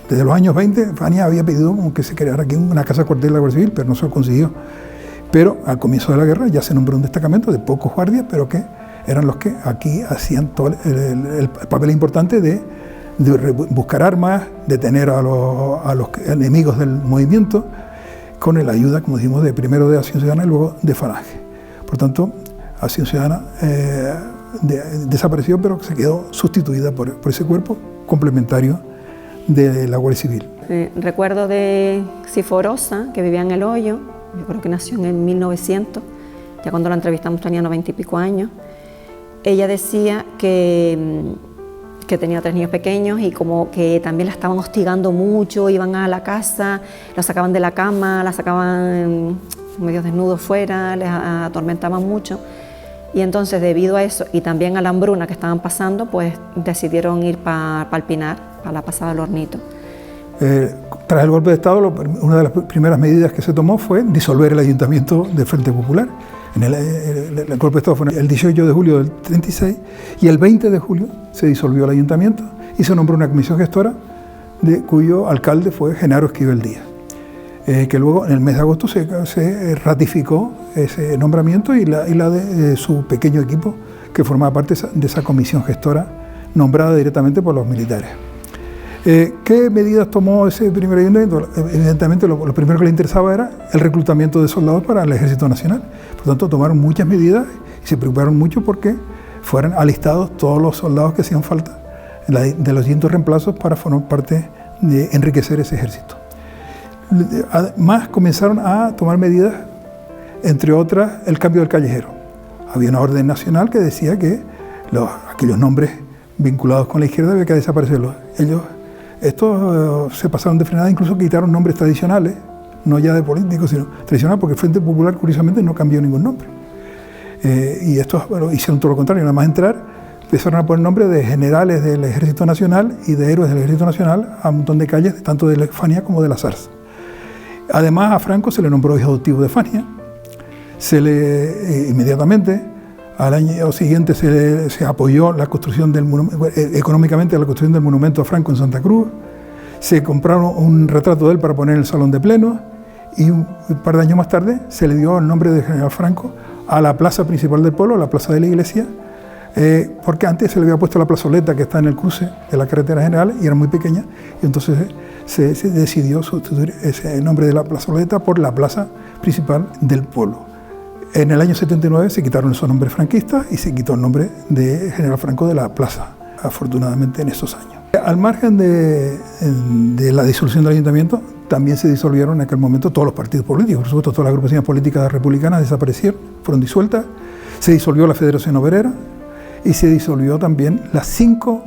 Desde los años 20, Fania había pedido como que se creara aquí una casa cuartel de la Guardia Civil, pero no se lo consiguió. Pero al comienzo de la guerra ya se nombró un destacamento de pocos guardias, pero que eran los que aquí hacían todo el papel importante de buscar armas, detener a los enemigos del movimiento, con la ayuda, como dijimos, primero de Acción Ciudadana y luego de Falange. Por tanto, Acción Ciudadana desapareció, pero se quedó sustituida por ese cuerpo complementario de la Guardia Civil. Recuerdo de Ciforosa, que vivía en El Hoyo, yo creo que nació en el 1900, ya cuando la entrevistamos tenía 90 y pico años. Ella decía que tenía 3 niños pequeños y como que también la estaban hostigando mucho, iban a la casa, la sacaban de la cama, la sacaban medio desnudos fuera, les atormentaban mucho. Y entonces, debido a eso y también a la hambruna que estaban pasando, pues decidieron ir para el Pinar, para la Pasada del Hornito. Tras el golpe de Estado, una de las primeras medidas que se tomó fue disolver el ayuntamiento del Frente Popular. El golpe de Estado fue el 18 de julio del 36 y el 20 de julio se disolvió el ayuntamiento y se nombró una comisión gestora cuyo alcalde fue Genaro Esquivel Díaz. Que luego en el mes de agosto se ratificó ese nombramiento y la de su pequeño equipo que formaba parte de esa comisión gestora nombrada directamente por los militares. ¿Qué medidas tomó ese primer ayuntamiento? Evidentemente lo primero que le interesaba era el reclutamiento de soldados para el Ejército Nacional. Por tanto, tomaron muchas medidas y se preocuparon mucho porque fueran alistados todos los soldados que hacían falta de los distintos reemplazos para formar parte de enriquecer ese ejército. Además, comenzaron a tomar medidas, entre otras, el cambio del callejero. Había una orden nacional que decía que aquellos nombres vinculados con la izquierda había que desaparecerlos. Estos se pasaron de frenada, incluso quitaron nombres tradicionales, no ya de políticos, sino tradicionales, porque el Frente Popular, curiosamente, no cambió ningún nombre. Y estos hicieron todo lo contrario, nada más entrar, empezaron a poner nombres de generales del Ejército Nacional y de héroes del Ejército Nacional a un montón de calles, tanto de la Fania como de la Zarza. Además, a Franco se le nombró hijo adoptivo de Fania. Inmediatamente, al año siguiente, se apoyó la construcción económicamente la construcción del monumento a Franco en Santa Cruz. Se compraron un retrato de él para poner en el Salón de Plenos y un par de años más tarde se le dio el nombre de General Franco a la plaza principal del pueblo, a la plaza de la iglesia, porque antes se le había puesto la plazoleta que está en el cruce de la carretera general y era muy pequeña, y entonces se decidió sustituir ese nombre de la plazoleta por la plaza principal del pueblo. En el año 79 se quitaron esos nombres franquistas y se quitó el nombre de General Franco de la plaza, afortunadamente en esos años. Al margen de la disolución del ayuntamiento, también se disolvieron en aquel momento todos los partidos políticos. Por supuesto, todas las agrupaciones políticas republicanas desaparecieron, fueron disueltas. Se disolvió la Federación Obrera y se disolvió también las 5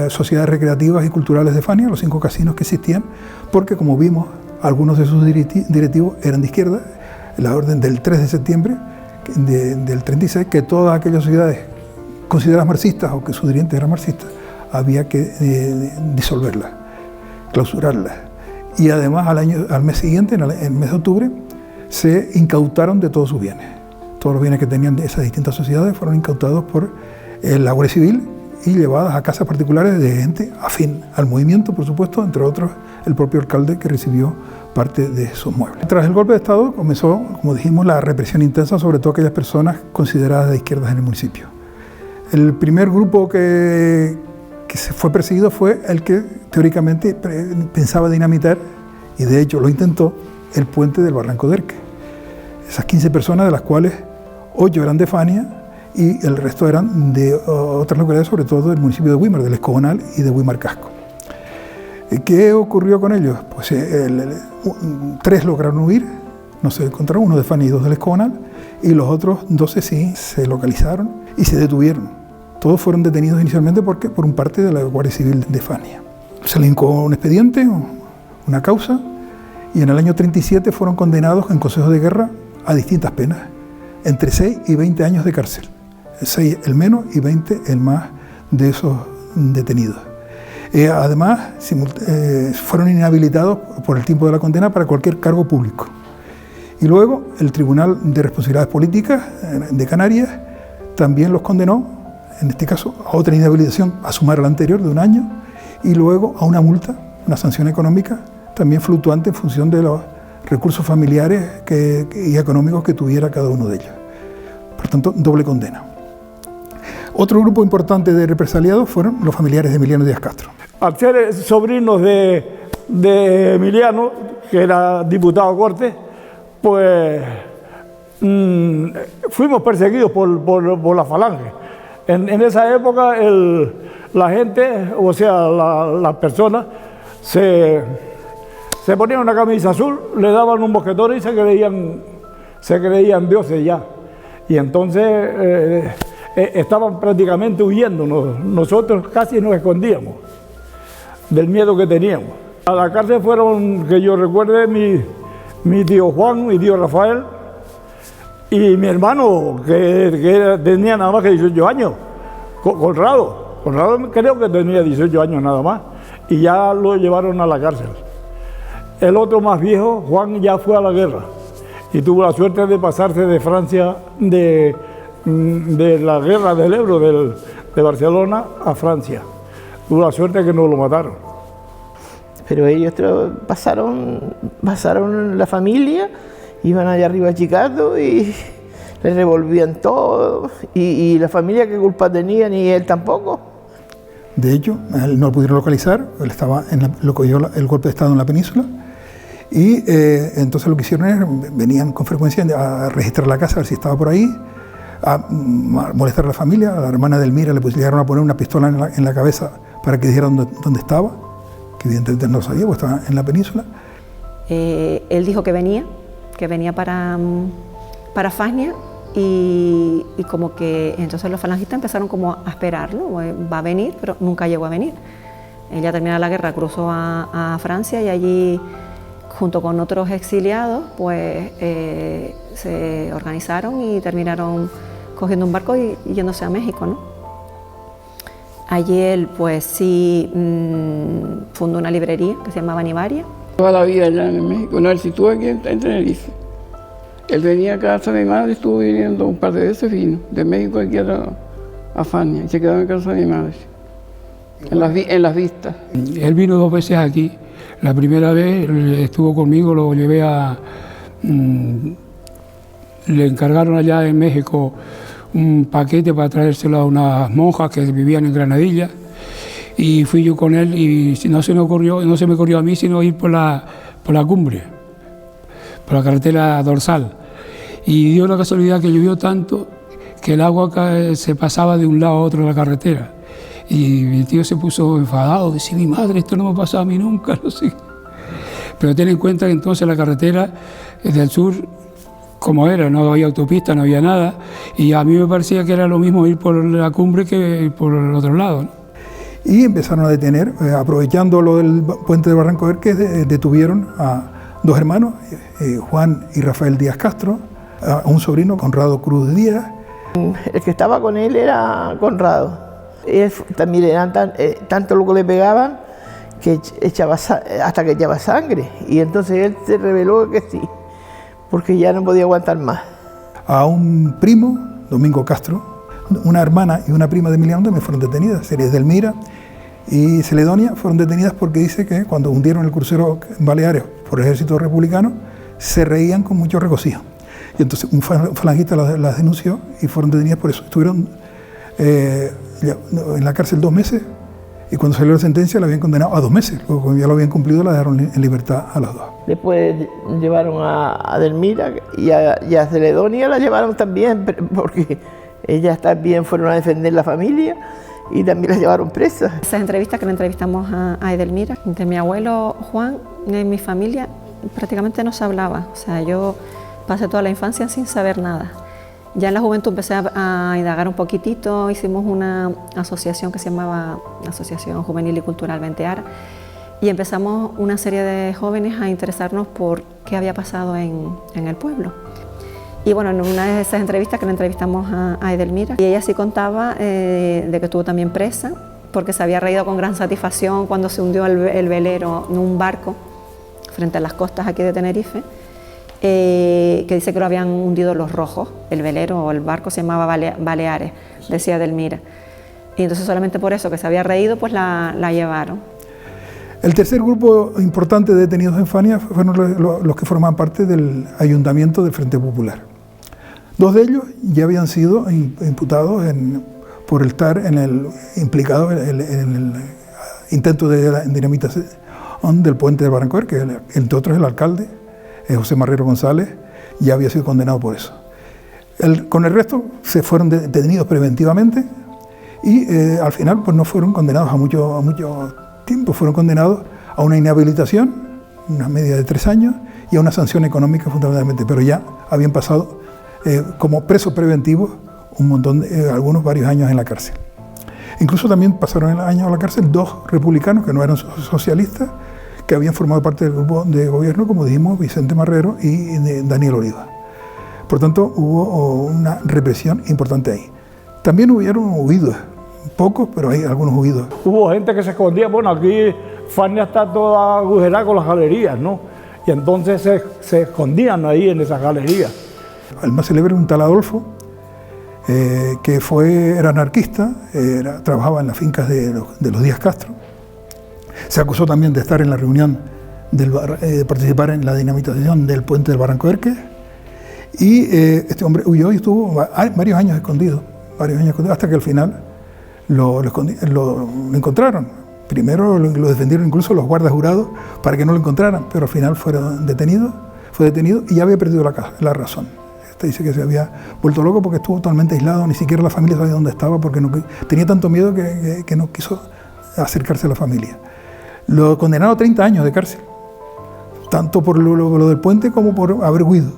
sociedades recreativas y culturales de Fania, los 5 casinos que existían, porque, como vimos, algunos de sus directivos eran de izquierda. La orden del 3 de septiembre del 36, que todas aquellas sociedades consideradas marxistas o que sus dirigentes eran marxistas, había que disolverlas, clausurarlas. Y además al mes siguiente, en el mes de octubre, se incautaron de todos sus bienes. Todos los bienes que tenían de esas distintas sociedades fueron incautados por la Guardia Civil y llevadas a casas particulares de gente afín al movimiento, por supuesto, entre otros el propio alcalde que recibió parte de esos muebles. Tras el golpe de Estado comenzó, como dijimos, la represión intensa sobre todo aquellas personas consideradas de izquierdas en el municipio. El primer grupo que se fue perseguido fue el que teóricamente pensaba dinamitar, y de hecho lo intentó, el puente del Barranco de Erque. Esas 15 personas, de las cuales 8 eran de Fania y el resto eran de otras localidades, sobre todo del municipio de Güímar, del Escobonal y de Güímar Casco. ¿Qué ocurrió con ellos? Pues 3 lograron huir, no se encontraron, 1 de Fania y 2 del Escobonal, y los otros 12 sí se localizaron y se detuvieron. Todos fueron detenidos inicialmente por un parte de la Guardia Civil de Fania. Se le hincó un expediente, una causa, y en el año 37 fueron condenados en consejos de guerra a distintas penas, entre 6 y 20 años de cárcel. 6 el menos y 20 el más de esos detenidos. Además, fueron inhabilitados por el tiempo de la condena para cualquier cargo público. Y luego el Tribunal de Responsabilidades Políticas de Canarias también los condenó, en este caso, a otra inhabilitación a sumar a la anterior de 1 año y luego a una multa, una sanción económica, también fluctuante en función de los recursos familiares y económicos que tuviera cada uno de ellos. Por tanto, doble condena. Otro grupo importante de represaliados fueron los familiares de Emiliano Díaz Castro. Al ser sobrinos de Emiliano, que era diputado a Cortes, pues fuimos perseguidos por la Falange. En esa época la gente, o sea, las personas, se ponían una camisa azul, le daban un mosquetón y se creían dioses ya. Y entonces estaban prácticamente huyendo. Nosotros casi nos escondíamos del miedo que teníamos. A la cárcel fueron, que yo recuerde, mi tío Juan, mi tío Rafael y mi hermano, que tenía nada más que 18 años, Conrado. Conrado creo que tenía 18 años nada más, y ya lo llevaron a la cárcel. El otro más viejo, Juan, ya fue a la guerra y tuvo la suerte de pasarse de Francia, de la guerra del Ebro, de Barcelona a Francia. Tuvo la suerte que no lo mataron. Pero ellos pasaron la familia, iban allá arriba a Chicago y les revolvían todo. Y la familia, ¿qué culpa tenía? Ni él tampoco. De hecho, él no lo pudieron localizar, él estaba lo cogió el golpe de Estado en la península. Y entonces lo que hicieron es, venían con frecuencia a registrar la casa, a ver si estaba por ahí, a molestar a la familia. A la hermana de Elmira le llegaron a poner una pistola en la cabeza para que dijeran dónde estaba, que evidentemente no lo sabía, porque estaba en la península. Él dijo que venía para Fania y como que entonces los falangistas empezaron como a esperarlo, va a venir, pero nunca llegó a venir. Él ya terminada la guerra cruzó a Francia y allí, junto con otros exiliados, pues se organizaron y terminaron cogiendo un barco y yéndose a México, ¿no? Allí él, pues sí, fundó una librería que se llamaba Nivaria. Toda la vida allá en México, no, él sí estuvo aquí en Tenerife. Él venía a casa de mi madre, estuvo viniendo un par de veces, vino de México aquí a Fania y se quedó en casa de mi madre, en las vistas. Él vino 2 veces aquí. La primera vez estuvo conmigo, lo llevé le encargaron allá en México un paquete para traérselo a unas monjas que vivían en Granadilla, y fui yo con él y no se me ocurrió a mí sino ir por la cumbre, por la carretera dorsal, y dio la casualidad que llovió tanto que el agua se pasaba de un lado a otro de la carretera. Y mi tío se puso enfadado, decía, mi madre, esto no me ha pasado a mí nunca, no sé. Pero ten en cuenta que entonces la carretera del sur, como era, no había autopista, no había nada, y a mí me parecía que era lo mismo ir por la cumbre que ir por el otro lado, ¿no? Y empezaron a detener, aprovechando lo del puente de Barranco Ver, que detuvieron a 2 hermanos, Juan y Rafael Díaz Castro, a un sobrino, Conrado Cruz Díaz. El que estaba con él era Conrado. Él también eran tanto lo que le pegaban que hasta que echaba sangre, y entonces él se reveló que sí, porque ya no podía aguantar más. A un primo, Domingo Castro, una hermana y una prima de Emiliano también fueron detenidas. Delmira y Celedonia fueron detenidas porque dice que cuando hundieron el crucero Baleares por el ejército republicano se reían con mucho regocijo. Y entonces un falangista las denunció y fueron detenidas por eso. Estuvieron en la cárcel 2 meses, y cuando salió la sentencia la habían condenado a 2 meses. Luego, cuando ya lo habían cumplido, la dejaron en libertad a las 2. Después llevaron a Delmira y a Celedonia la llevaron también, porque ellas también fueron a defender la familia y también la llevaron presa. Esas entrevistas que le entrevistamos a Edelmira, de mi abuelo Juan, en mi familia prácticamente no se hablaba. O sea, yo pasé toda la infancia sin saber nada. Ya en la juventud empecé a indagar un poquitito, hicimos una asociación que se llamaba Asociación Juvenil y Cultural Ventear, y empezamos una serie de jóvenes a interesarnos por qué había pasado en el pueblo. Y bueno, en una de esas entrevistas que le entrevistamos a Edelmira, y ella sí contaba de que estuvo también presa, porque se había reído con gran satisfacción cuando se hundió el velero en un barco frente a las costas aquí de Tenerife, que dice que lo habían hundido los rojos, el velero o el barco se llamaba Baleares, decía Edelmira. Y entonces solamente por eso que se había reído, pues la llevaron. El tercer grupo importante de detenidos en Fania fueron los que formaban parte del ayuntamiento del Frente Popular. 2 de ellos ya habían sido imputados por estar implicados en el intento de dinamitación del puente de Barranco Ver, que entre otros el alcalde, José Marrero González, ya había sido condenado por eso. Con el resto se fueron detenidos preventivamente y al final pues no fueron condenados a mucho tiempo, fueron condenados a una inhabilitación, una media de 3 años, y a una sanción económica fundamentalmente, pero ya habían pasado como presos preventivos algunos varios años en la cárcel. Incluso también pasaron años en la cárcel 2 republicanos que no eran socialistas, que habían formado parte del grupo de gobierno, como dijimos, Vicente Marrero y Daniel Oliva. Por tanto, hubo una represión importante ahí. También hubieron huidos, pocos, pero hay algunos huidos. Hubo gente que se escondía, bueno, aquí Fania está toda agujerada con las galerías, ¿no? Y entonces se escondían ahí en esas galerías. El más célebre es un tal Adolfo, que era anarquista, trabajaba en las fincas de los Díaz Castro. Se acusó también de estar en la reunión, de participar en la dinamitación del puente del Barranco Erque. Y este hombre huyó y estuvo varios años escondido, hasta que al final lo encontraron. Primero lo defendieron incluso los guardas jurados para que no lo encontraran, pero al final fue detenido y ya había perdido la razón. Este dice que se había vuelto loco porque estuvo totalmente aislado, ni siquiera la familia sabía dónde estaba porque tenía tanto miedo que no quiso acercarse a la familia. Lo condenaron a 30 años de cárcel, tanto por lo del puente como por haber huido.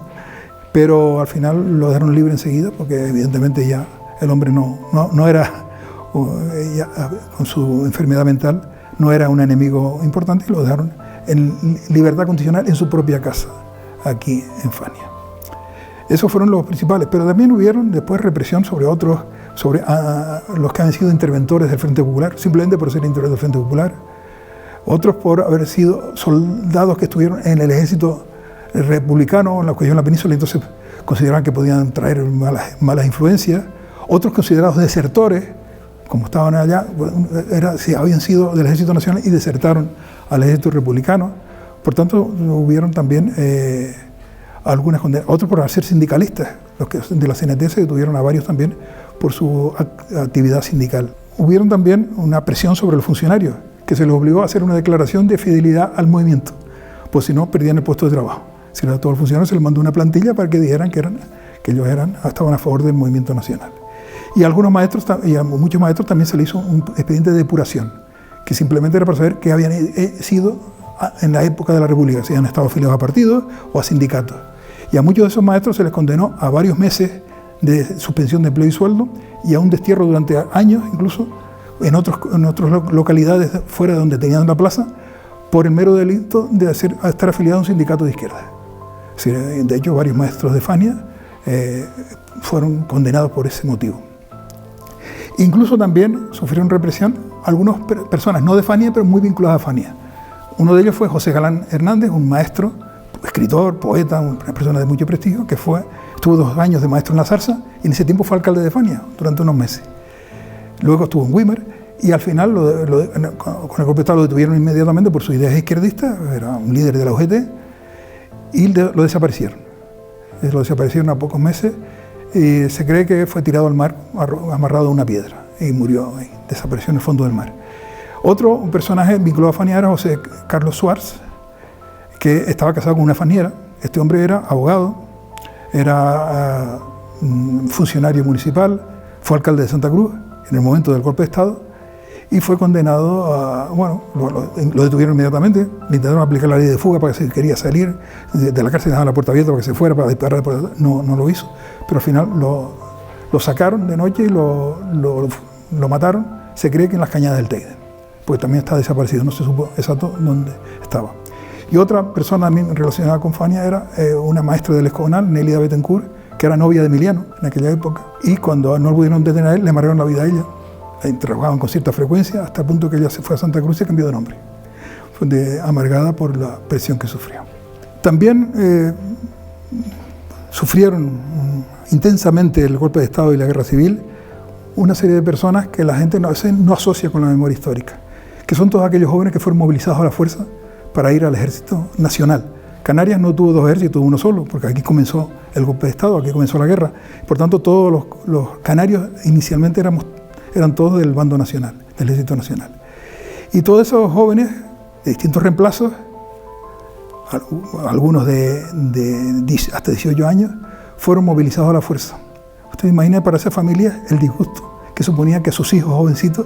Pero al final lo dejaron libre enseguida porque evidentemente ya el hombre no era, ya, con su enfermedad mental, no era un enemigo importante y lo dejaron en libertad condicional en su propia casa, aquí en Fania. Esos fueron los principales, pero también hubieron después represión sobre otros, sobre los que han sido interventores del Frente Popular, simplemente por ser interventores del Frente Popular, otros por haber sido soldados que estuvieron en el ejército republicano en la cuestión de la península, entonces consideraban que podían traer malas influencias, otros considerados desertores, como estaban allá, habían sido del Ejército Nacional y desertaron al Ejército Republicano. Por tanto, hubieron también algunas condenas, otros por ser sindicalistas, los que de la CNT se detuvieron a varios también por su actividad sindical. Hubieron también una presión sobre los funcionarios, que se les obligó a hacer una declaración de fidelidad al movimiento, pues si no perdían el puesto de trabajo. Si a todos los funcionarios se les mandó una plantilla para que dijeran que ellos estaban a favor del movimiento nacional. Y a muchos maestros también se les hizo un expediente de depuración, que simplemente era para saber qué habían sido en la época de la República, si habían estado afiliados a partidos o a sindicatos. Y a muchos de esos maestros se les condenó a varios meses de suspensión de empleo y sueldo y a un destierro durante años, incluso en otras localidades fuera de donde tenían la plaza, por el mero delito de estar afiliado a un sindicato de izquierda. De hecho, varios maestros de Fania fueron condenados por ese motivo. Incluso también sufrieron represión algunas personas, no de Fania, pero muy vinculadas a Fania. Uno de ellos fue José Galán Hernández, un maestro, escritor, poeta, una persona de mucho prestigio, que estuvo 2 años de maestro en la Zarza y en ese tiempo fue alcalde de Fania durante unos meses. Luego estuvo en Güímar y al final, con el golpe de Estado, lo detuvieron inmediatamente por sus ideas izquierdistas, era un líder de la UGT, y lo desaparecieron. Lo desaparecieron a pocos meses y se cree que fue tirado al mar amarrado a una piedra y murió ahí, desapareció en el fondo del mar. Otro personaje vinculado a Fania era José Carlos Suárez, que estaba casado con una faniera. Este hombre era abogado, era funcionario municipal, fue alcalde de Santa Cruz en el momento del golpe de Estado y fue condenado a, lo detuvieron inmediatamente, le intentaron aplicar la ley de fuga para que si quería salir de la cárcel, dejaban la puerta abierta para que se fuera, para disparar, no lo hizo, pero al final lo sacaron de noche y lo mataron, se cree que en las cañadas del Teide, porque también está desaparecido, no se supo exacto dónde estaba. Y otra persona también relacionada con Fania era una maestra del Escogonal, Nélida Betancourt, que era novia de Emiliano en aquella época, y cuando no lo pudieron detener a él, le amarraron la vida a ella. La interrogaban con cierta frecuencia, hasta el punto que ella se fue a Santa Cruz y cambió de nombre. Fue amargada por la presión que sufrió. También sufrieron intensamente el golpe de Estado y la guerra civil una serie de personas que la gente no asocia con la memoria histórica, que son todos aquellos jóvenes que fueron movilizados a la fuerza para ir al ejército nacional. Canarias no tuvo 2 ejércitos, tuvo uno solo, porque aquí comenzó el golpe de Estado, aquí comenzó la guerra. Por tanto, todos los canarios inicialmente eran todos del bando nacional, del ejército nacional. Y todos esos jóvenes de distintos reemplazos, algunos de hasta 18 años, fueron movilizados a la fuerza. Usted imagina para esas familias el disgusto que suponía que sus hijos jovencitos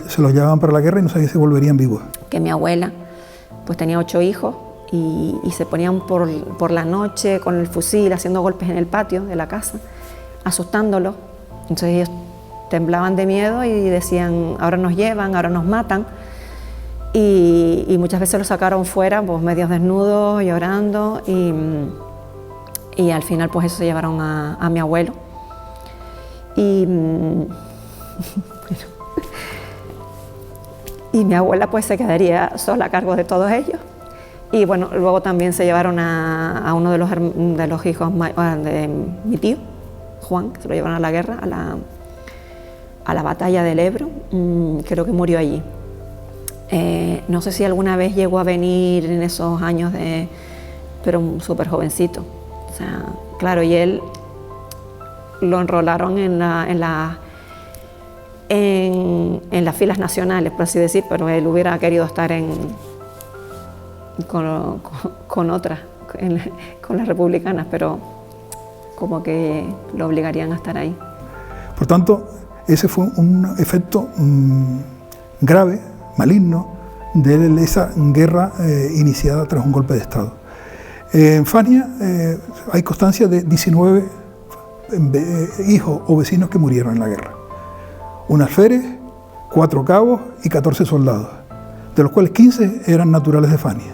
se los llevaban para la guerra y no sabía si volverían vivos. Que mi abuela pues tenía 8 hijos y se ponían por la noche con el fusil haciendo golpes en el patio de la casa, asustándolos. Entonces ellos temblaban de miedo y decían, ahora nos llevan, ahora nos matan. Y muchas veces los sacaron fuera, pues medios desnudos, llorando, y al final pues eso se llevaron a mi abuelo. Y, bueno, y mi abuela pues se quedaría sola a cargo de todos ellos. Y bueno, luego también se llevaron a uno de los hijos de mi tío, Juan, que se lo llevaron a la guerra, a la batalla del Ebro. Creo que murió allí. No sé si alguna vez llegó a venir en esos años, pero súper jovencito. O sea, claro, y él lo enrolaron en las filas nacionales, por así decir, pero él hubiera querido estar con otras, con las republicanas, pero como que lo obligarían a estar ahí. Por tanto, ese fue un efecto grave, maligno, de esa guerra iniciada tras un golpe de Estado. En Fania hay constancia de 19 hijos o vecinos que murieron en la guerra. Un alférez, 4 cabos y 14 soldados, de los cuales 15 eran naturales de Fania,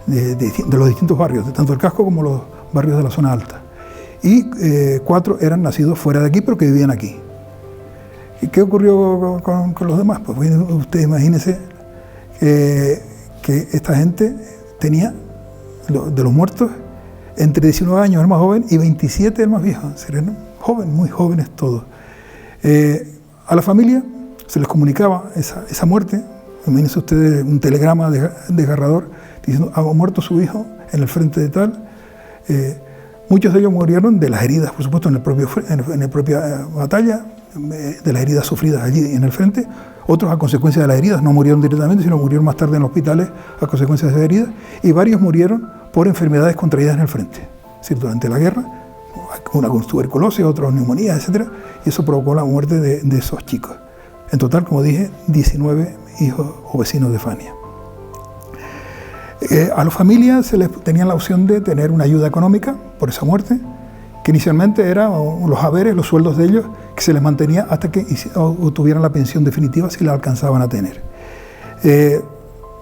de los distintos barrios, de tanto el casco como los barrios de la zona alta. Y 4 eran nacidos fuera de aquí, pero que vivían aquí. ¿Y qué ocurrió con los demás? Pues ustedes imagínense que esta gente tenía, de los muertos, entre 19 años el más joven y 27 el más viejo. Serían jóvenes, muy jóvenes todos. A la familia se les comunicaba esa muerte. Imagínense ustedes un telegrama desgarrador diciendo: ha muerto su hijo en el frente de tal. Muchos de ellos murieron de las heridas, por supuesto, en la propia batalla, de las heridas sufridas allí en el frente. Otros a consecuencia de las heridas, no murieron directamente, sino murieron más tarde en los hospitales a consecuencia de esas heridas. Y varios murieron por enfermedades contraídas en el frente. Es decir, durante la guerra, una con tuberculosis, otros neumonías, etc. Y eso provocó la muerte de esos chicos. En total, como dije, 19 hijos o vecinos de Fania. A las familias se les tenía la opción de tener una ayuda económica por esa muerte, que inicialmente eran los haberes, los sueldos de ellos, que se les mantenía hasta que obtuvieran la pensión definitiva si la alcanzaban a tener.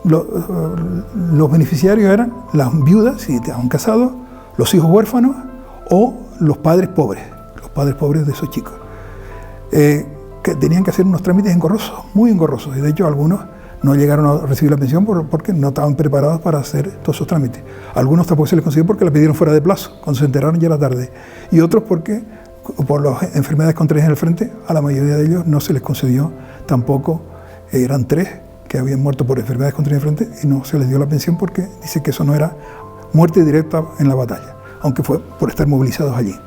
Los beneficiarios eran las viudas, si estaban casados, los hijos huérfanos o los padres pobres de esos chicos, que tenían que hacer unos trámites engorrosos, muy engorrosos, y de hecho algunos no llegaron a recibir la pensión porque no estaban preparados para hacer todos esos trámites. Algunos tampoco se les consiguió porque la pidieron fuera de plazo, cuando se enteraron ya era tarde. Y otros porque, por las enfermedades contraídas en el frente, a la mayoría de ellos no se les concedió tampoco. Eran 3 que habían muerto por enfermedades contraídas en el frente y no se les dio la pensión porque dice que eso no era muerte directa en la batalla, aunque fue por estar movilizados allí,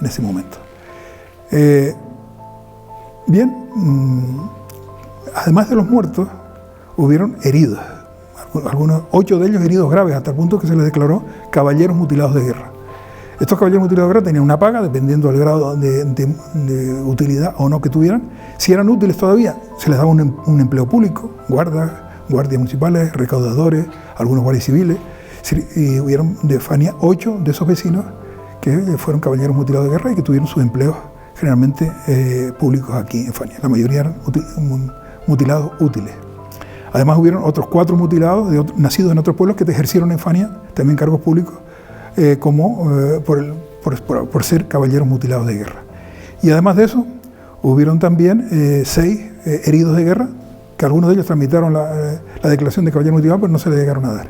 en ese momento. Además de los muertos, hubieron heridos, algunos 8 de ellos heridos graves, hasta el punto que se les declaró caballeros mutilados de guerra. Estos caballeros mutilados de guerra tenían una paga, dependiendo del grado de utilidad o no que tuvieran. Si eran útiles todavía, se les daba un empleo público, guardias municipales, recaudadores, algunos guardias civiles. Y hubieron de Fania 8 de esos vecinos que fueron caballeros mutilados de guerra y que tuvieron sus empleos generalmente públicos aquí en Fania. La mayoría eran mutilados útiles. Además hubieron otros 4 mutilados nacidos en otros pueblos que ejercieron en Fania también cargos públicos por ser caballeros mutilados de guerra. Y además de eso, hubieron también 6 heridos de guerra, que algunos de ellos tramitaron la declaración de caballero mutilado, pero no se les llegaron a dar.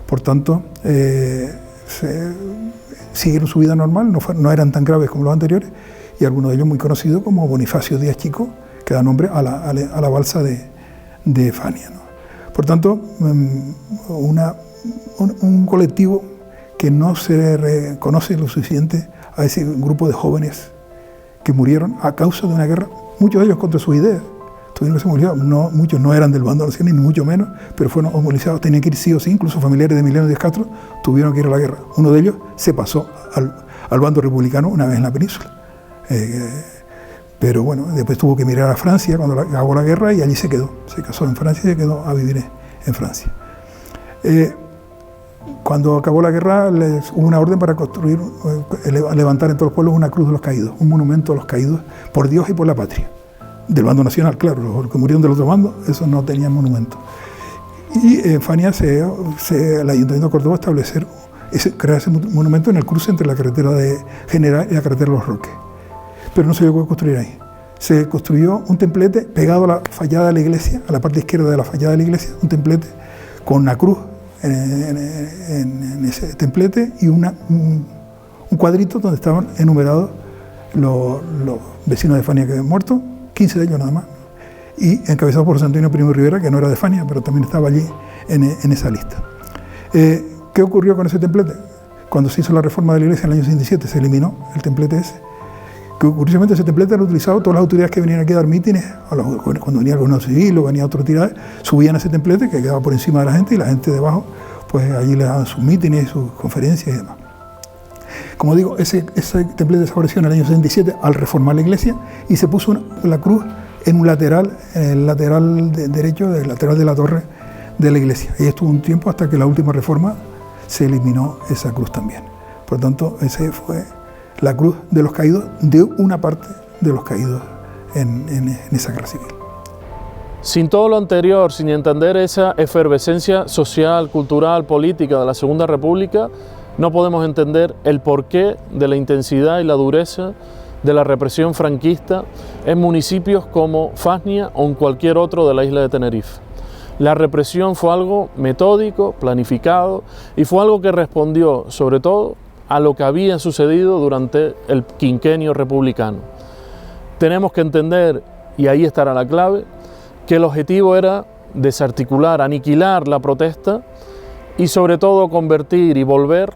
Por tanto, siguieron su vida normal, no eran tan graves como los anteriores, y algunos de ellos muy conocidos como Bonifacio Díaz Chico, que da nombre a la balsa de Fania, ¿no? Por tanto, un colectivo que no se reconoce lo suficiente a ese grupo de jóvenes que murieron a causa de una guerra, muchos de ellos contra sus ideas. Tuvieron que se murieron, muchos no eran del bando nacional, ni mucho menos, pero fueron movilizados, tenían que ir sí o sí, incluso familiares de Emiliano Díaz Castro tuvieron que ir a la guerra. Uno de ellos se pasó al bando republicano una vez en la península. Pero bueno, después tuvo que emigrar a Francia cuando acabó la guerra y allí se quedó. Se casó en Francia y se quedó a vivir en Francia. Cuando acabó la guerra hubo una orden para construir, levantar en todos los pueblos una cruz de los caídos, un monumento a los caídos por Dios y por la patria. Del bando nacional, claro, los que murieron del otro bando, esos no tenían monumento. Y en Fania el Ayuntamiento de Córdoba crear ese monumento en el cruce entre la carretera de General y la carretera de Los Roques. Pero no se llegó a construir ahí. Se construyó un templete pegado a la fachada de la iglesia, a la parte izquierda de la fachada de la iglesia, un templete con una cruz en ese templete y un cuadrito donde estaban enumerados los vecinos de Fania que habían muerto, 15 de ellos nada más, y encabezados por José Antonio Primo Rivera, que no era de Fania, pero también estaba allí en esa lista. ¿Qué ocurrió con ese templete? Cuando se hizo la reforma de la iglesia en el año 67, se eliminó el templete ese. Que curiosamente ese templete lo han utilizado todas las autoridades que venían aquí a dar mítines, cuando venía el gobierno civil o venía otra entidad, subían a ese templete que quedaba por encima de la gente y la gente debajo, pues allí le daban sus mítines, sus conferencias y demás. Como digo, ese templete desapareció en el año 67 al reformar la iglesia y se puso la cruz en un lateral, el lateral derecho, el lateral de la torre de la iglesia. Y estuvo un tiempo hasta que la última reforma se eliminó esa cruz también. Por lo tanto, ese fue la cruz de los caídos, de una parte de los caídos en esa guerra civil. Sin todo lo anterior, sin entender esa efervescencia social, cultural, política de la Segunda República, no podemos entender el porqué de la intensidad y la dureza de la represión franquista en municipios como Fania o en cualquier otro de la isla de Tenerife. La represión fue algo metódico, planificado y fue algo que respondió, sobre todo, a lo que había sucedido durante el quinquenio republicano. Tenemos que entender, y ahí estará la clave, que el objetivo era desarticular, aniquilar la protesta y sobre todo convertir y volver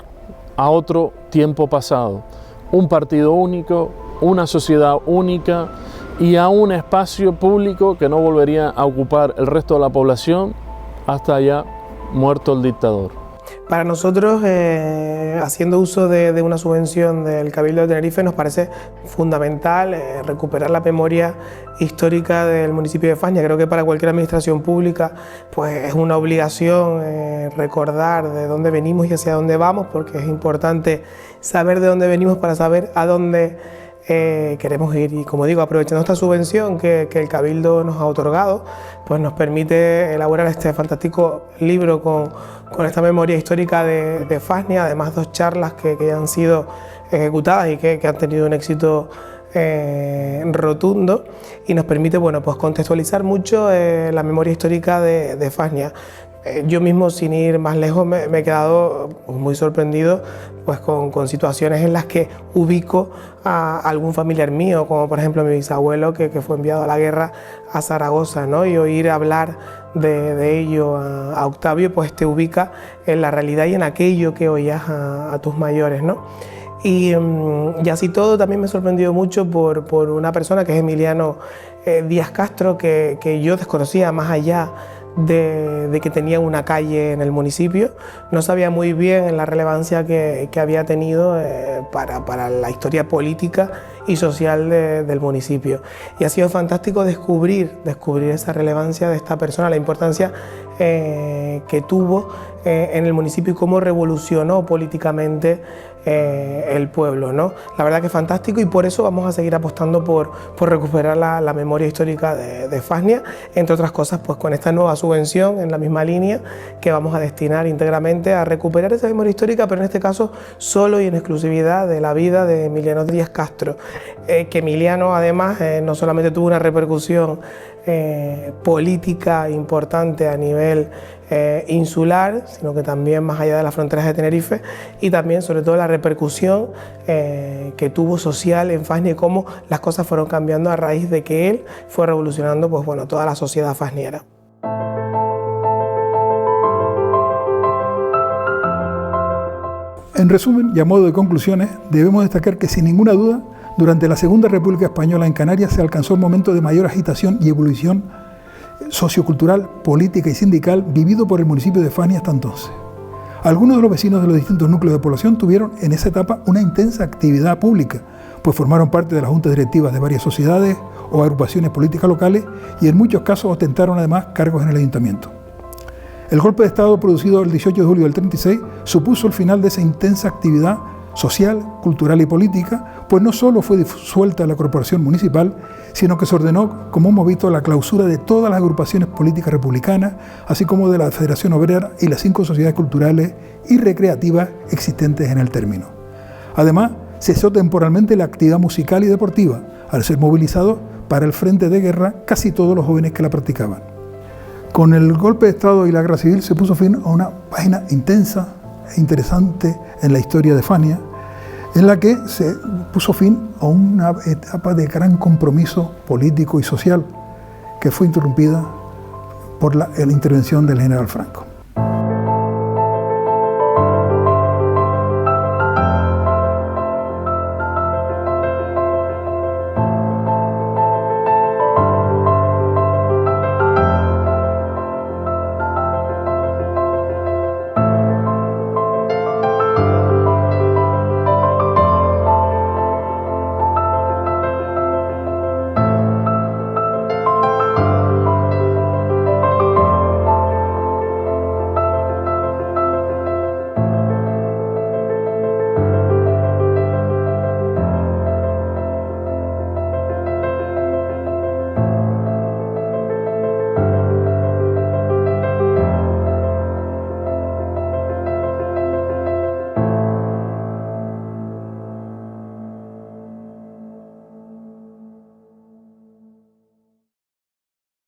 a otro tiempo pasado, un partido único, una sociedad única y a un espacio público que no volvería a ocupar el resto de la población hasta ya muerto el dictador. Para nosotros, haciendo uso de una subvención del Cabildo de Tenerife, nos parece fundamental recuperar la memoria histórica del municipio de Fania. Creo que para cualquier administración pública pues, es una obligación recordar de dónde venimos y hacia dónde vamos, porque es importante saber de dónde venimos para saber a dónde queremos ir. Y como digo, aprovechando esta subvención que el Cabildo nos ha otorgado, pues nos permite elaborar este fantástico libro con esta memoria histórica de Fania, además 2 charlas que ya han sido ejecutadas y que han tenido un éxito rotundo, y nos permite bueno, pues contextualizar mucho la memoria histórica de Fania. Yo mismo, sin ir más lejos, me he quedado muy sorprendido pues, con situaciones en las que ubico a algún familiar mío, como por ejemplo mi bisabuelo que fue enviado a la guerra a Zaragoza, ¿no? Y oír hablar de ello a Octavio pues te ubica en la realidad y en aquello que oías a tus mayores, ¿no? Y así todo también me he sorprendido mucho por una persona que es Emiliano Díaz Castro, que yo desconocía más allá de que tenía una calle en el municipio. No sabía muy bien la relevancia que había tenido para la historia política y social del municipio. Y ha sido fantástico descubrir esa relevancia de esta persona, la importancia que tuvo en el municipio y cómo revolucionó políticamente el pueblo, ¿no? La verdad que es fantástico, y por eso vamos a seguir apostando por recuperar la memoria histórica de Fania, entre otras cosas pues con esta nueva subvención en la misma línea que vamos a destinar íntegramente a recuperar esa memoria histórica, pero en este caso solo y en exclusividad de la vida de Emiliano Díaz Castro, que Emiliano además no solamente tuvo una repercusión política importante a nivel insular, sino que también más allá de las fronteras de Tenerife, y también sobre todo la repercusión que tuvo social en Fania y cómo las cosas fueron cambiando a raíz de que él fue revolucionando pues, bueno, toda la sociedad faniera. En resumen y a modo de conclusiones, debemos destacar que sin ninguna duda, durante la Segunda República Española en Canarias se alcanzó un momento de mayor agitación y evolución sociocultural, política y sindical vivido por el municipio de Fania hasta entonces. Algunos de los vecinos de los distintos núcleos de población tuvieron en esa etapa una intensa actividad pública, pues formaron parte de las juntas directivas de varias sociedades o agrupaciones políticas locales y en muchos casos ostentaron además cargos en el ayuntamiento. El golpe de Estado producido el 18 de julio del 36 supuso el final de esa intensa actividad social, cultural y política, pues no solo fue disuelta la corporación municipal, sino que se ordenó, como hemos visto, la clausura de todas las agrupaciones políticas republicanas, así como de la Federación Obrera y las 5 sociedades culturales y recreativas existentes en el término. Además, cesó temporalmente la actividad musical y deportiva, al ser movilizados para el frente de guerra casi todos los jóvenes que la practicaban. Con el golpe de Estado y la guerra civil se puso fin a una página intensa e interesante en la historia de Fania, en la que se puso fin a una etapa de gran compromiso político y social que fue interrumpida por la intervención del general Franco.